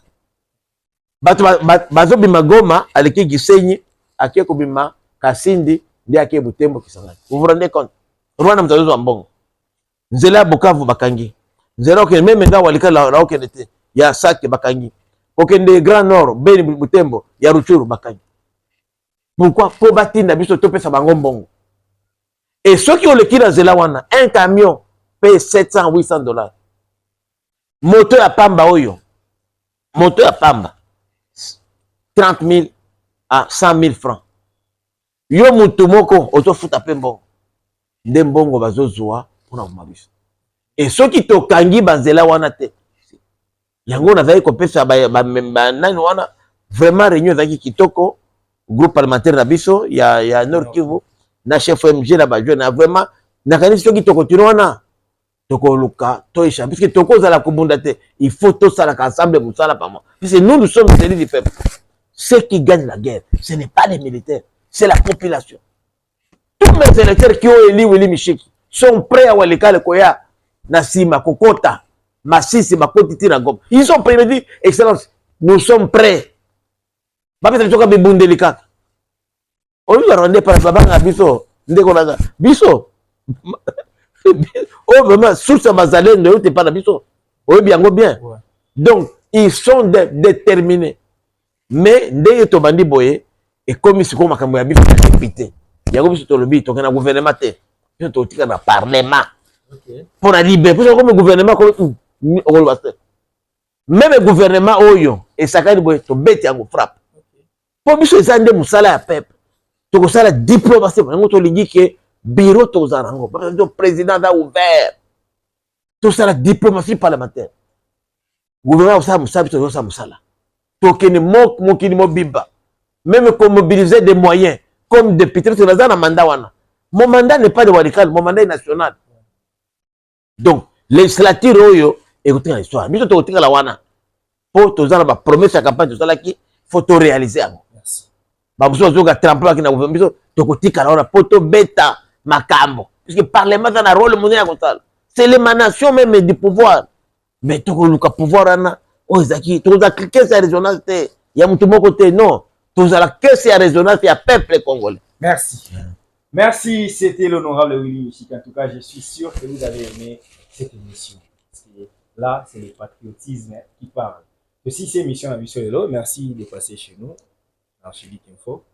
bazo bima Goma aleki Gisenyi akeko bima Kasindi ndi ake Butembo Kisangani. Vous vous rendez compte? Rwanda mtazo wa mbongo nzela Bukavu bakangi nzela ok même nga walika la ok nete ya Sake bakangi okende Grand Nord Beni Butembo ya Ruchuru bakangi. Pourquoi? Pour batinda biso to pesa bango mbongo. Et ceux qui ont le kila nzela wana un camion paye 700-800 dollars. Moto ya pamba oyo moto ya pamba 30 000 à 100 000 francs. Yo mutu moko otofuta pe mbongo nde mbongo bazozwa pona mabiso. Et ceux qui tokangi banzela wana te yango nazali kopesa ba nani wana vraiment réunion zaki kitoko groupe parlementaire na biso ya Nord Kivu na chef MG na ba jeune vraiment nakanisi ceux qui toko tirona toko luka toisha puisque toko za la kubunda te il faut tout ça la ensemble musala pas moi puisque nous sommes des élus du peuple. Ceux qui gagnent la guerre ce n'est pas les militaires, c'est la population. Tous mes électeurs qui ont élu Willy Mishiki sont prêts à walika le koya Nasima Kokota Masisi Makoti Tiragom. Ils sont prêts, ils disent excellence, nous sommes prêts. Baba tatoka bibundelika. On lui a rendu par babanga biso ndekonaga biso. Oh vraiment source bazalendo yote pas na biso. Oui, bien, bien. Ouais. Donc, ils sont déterminés. Mais, dès que tu bandi boye, et comme ils sont comme un député, il y a comme si tu le dis, tu as un gouvernement, tu as un parlement. Pour la liberté, pour comme le gouvernement, même le gouvernement, et ça quand tu bête, tu frappe. Pour que ça ait un moussala à peuple. Tu as la diplomatie, tu dis que bureau, tu as le président a ouvert. Tout ça, la diplomatie parlementaire. Le gouvernement, ça a moussala. Même qu'on mobiliser des moyens, comme député, c'est un mandat. Mon mandat n'est pas de Wadikal, mon mandat est national. Donc, législature, écoutez l'histoire. Mais tu as la wana. Pour te faire la promesse à campagne, il faut te réaliser. Merci. Parce que le Parlement a un rôle mondial. C'est l'émanation même du pouvoir. Mais tu as le pouvoir. Oh, Zaki, tu as cliqué sur la résonance. Il y a mon côté. Non. Tu as cliqué sur la résonance. Il y a peuple congolais. Merci. Merci, c'était l'honorable Willy Michiki. En tout cas, je suis sûr que vous avez aimé cette émission. Parce que là, c'est le patriotisme qui parle. Que si c'est émission à Bissot Hello, merci de passer chez nous, dans Chibik Info.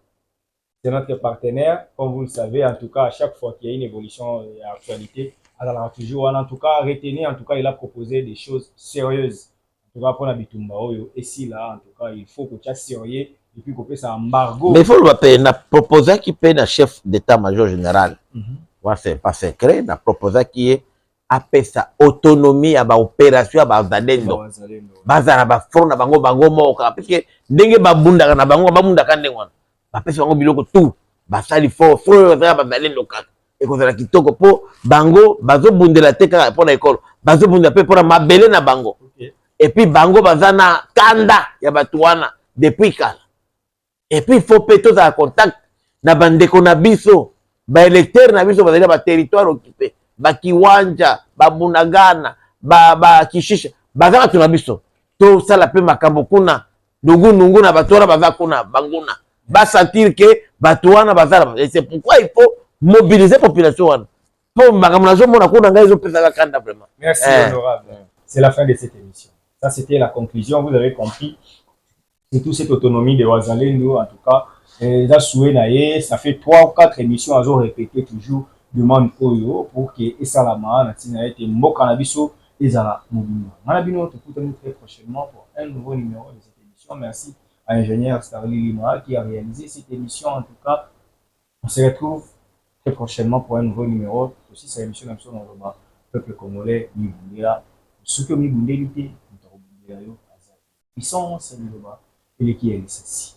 C'est notre partenaire, comme vous le savez, en tout cas, à chaque fois qu'il y a une évolution et actualité, alors toujours, en tout cas, retenez, en tout cas, il a proposé des choses sérieuses. En tout cas, pour la Bitumba, et si là, en tout cas, il faut que tu sois sérieux. Et puis qu'on peut ça embargo. Mais il faut le payer. On a proposé qui paye le chef d'état-major général. C'est pas secret. On a proposé qui est appelé sa autonomie à l'opération à Bazalendo. Bazala ba front na bango bango moka. Parce que dengue babunda na bango babunda kandengwa. Bapesi bango biloko tout. Basali fort frère Bazalendo ka. Et qu'on a kitoko po bango bazo bundela teka pour l'école. Bazo bundela pe pour mabele na bango. Et puis bango bazana kanda ya batuana depuis kala. Et puis il faut péter en contact na bandeko na biso ba électeur na biso bazali ba territoire occupé ba kiwanja ba bunagana ba kishisha bazaka tuna biso to sala pe makambo kuna nungu na batora bazaka kuna banguna ba sentir que batuana bazala et c'est pourquoi il faut mobiliser population wana pour makambo na zo mona kuna ngai zo pesa kanda vraiment. Merci honorable. C'est la fin de cette émission. Ça c'était la conclusion, vous avez compris. C'est toute cette autonomie de Wazalendo, en tout cas, ça fait 3 ou 4 émissions à répéter toujours demande Oyo pour que Esalama, Natina, et Mokanabiso, Ezala Mobino. Manabino, te écoutons très prochainement pour un nouveau numéro de cette émission. Merci à l'ingénieur Starly Lima qui a réalisé cette émission. En tout cas, on se retrouve très prochainement pour un nouveau numéro. Aussi, c'est l'émission dans le peuple congolais, Miboulia. Ce que Miboulia était, puissance, et qui est ceci.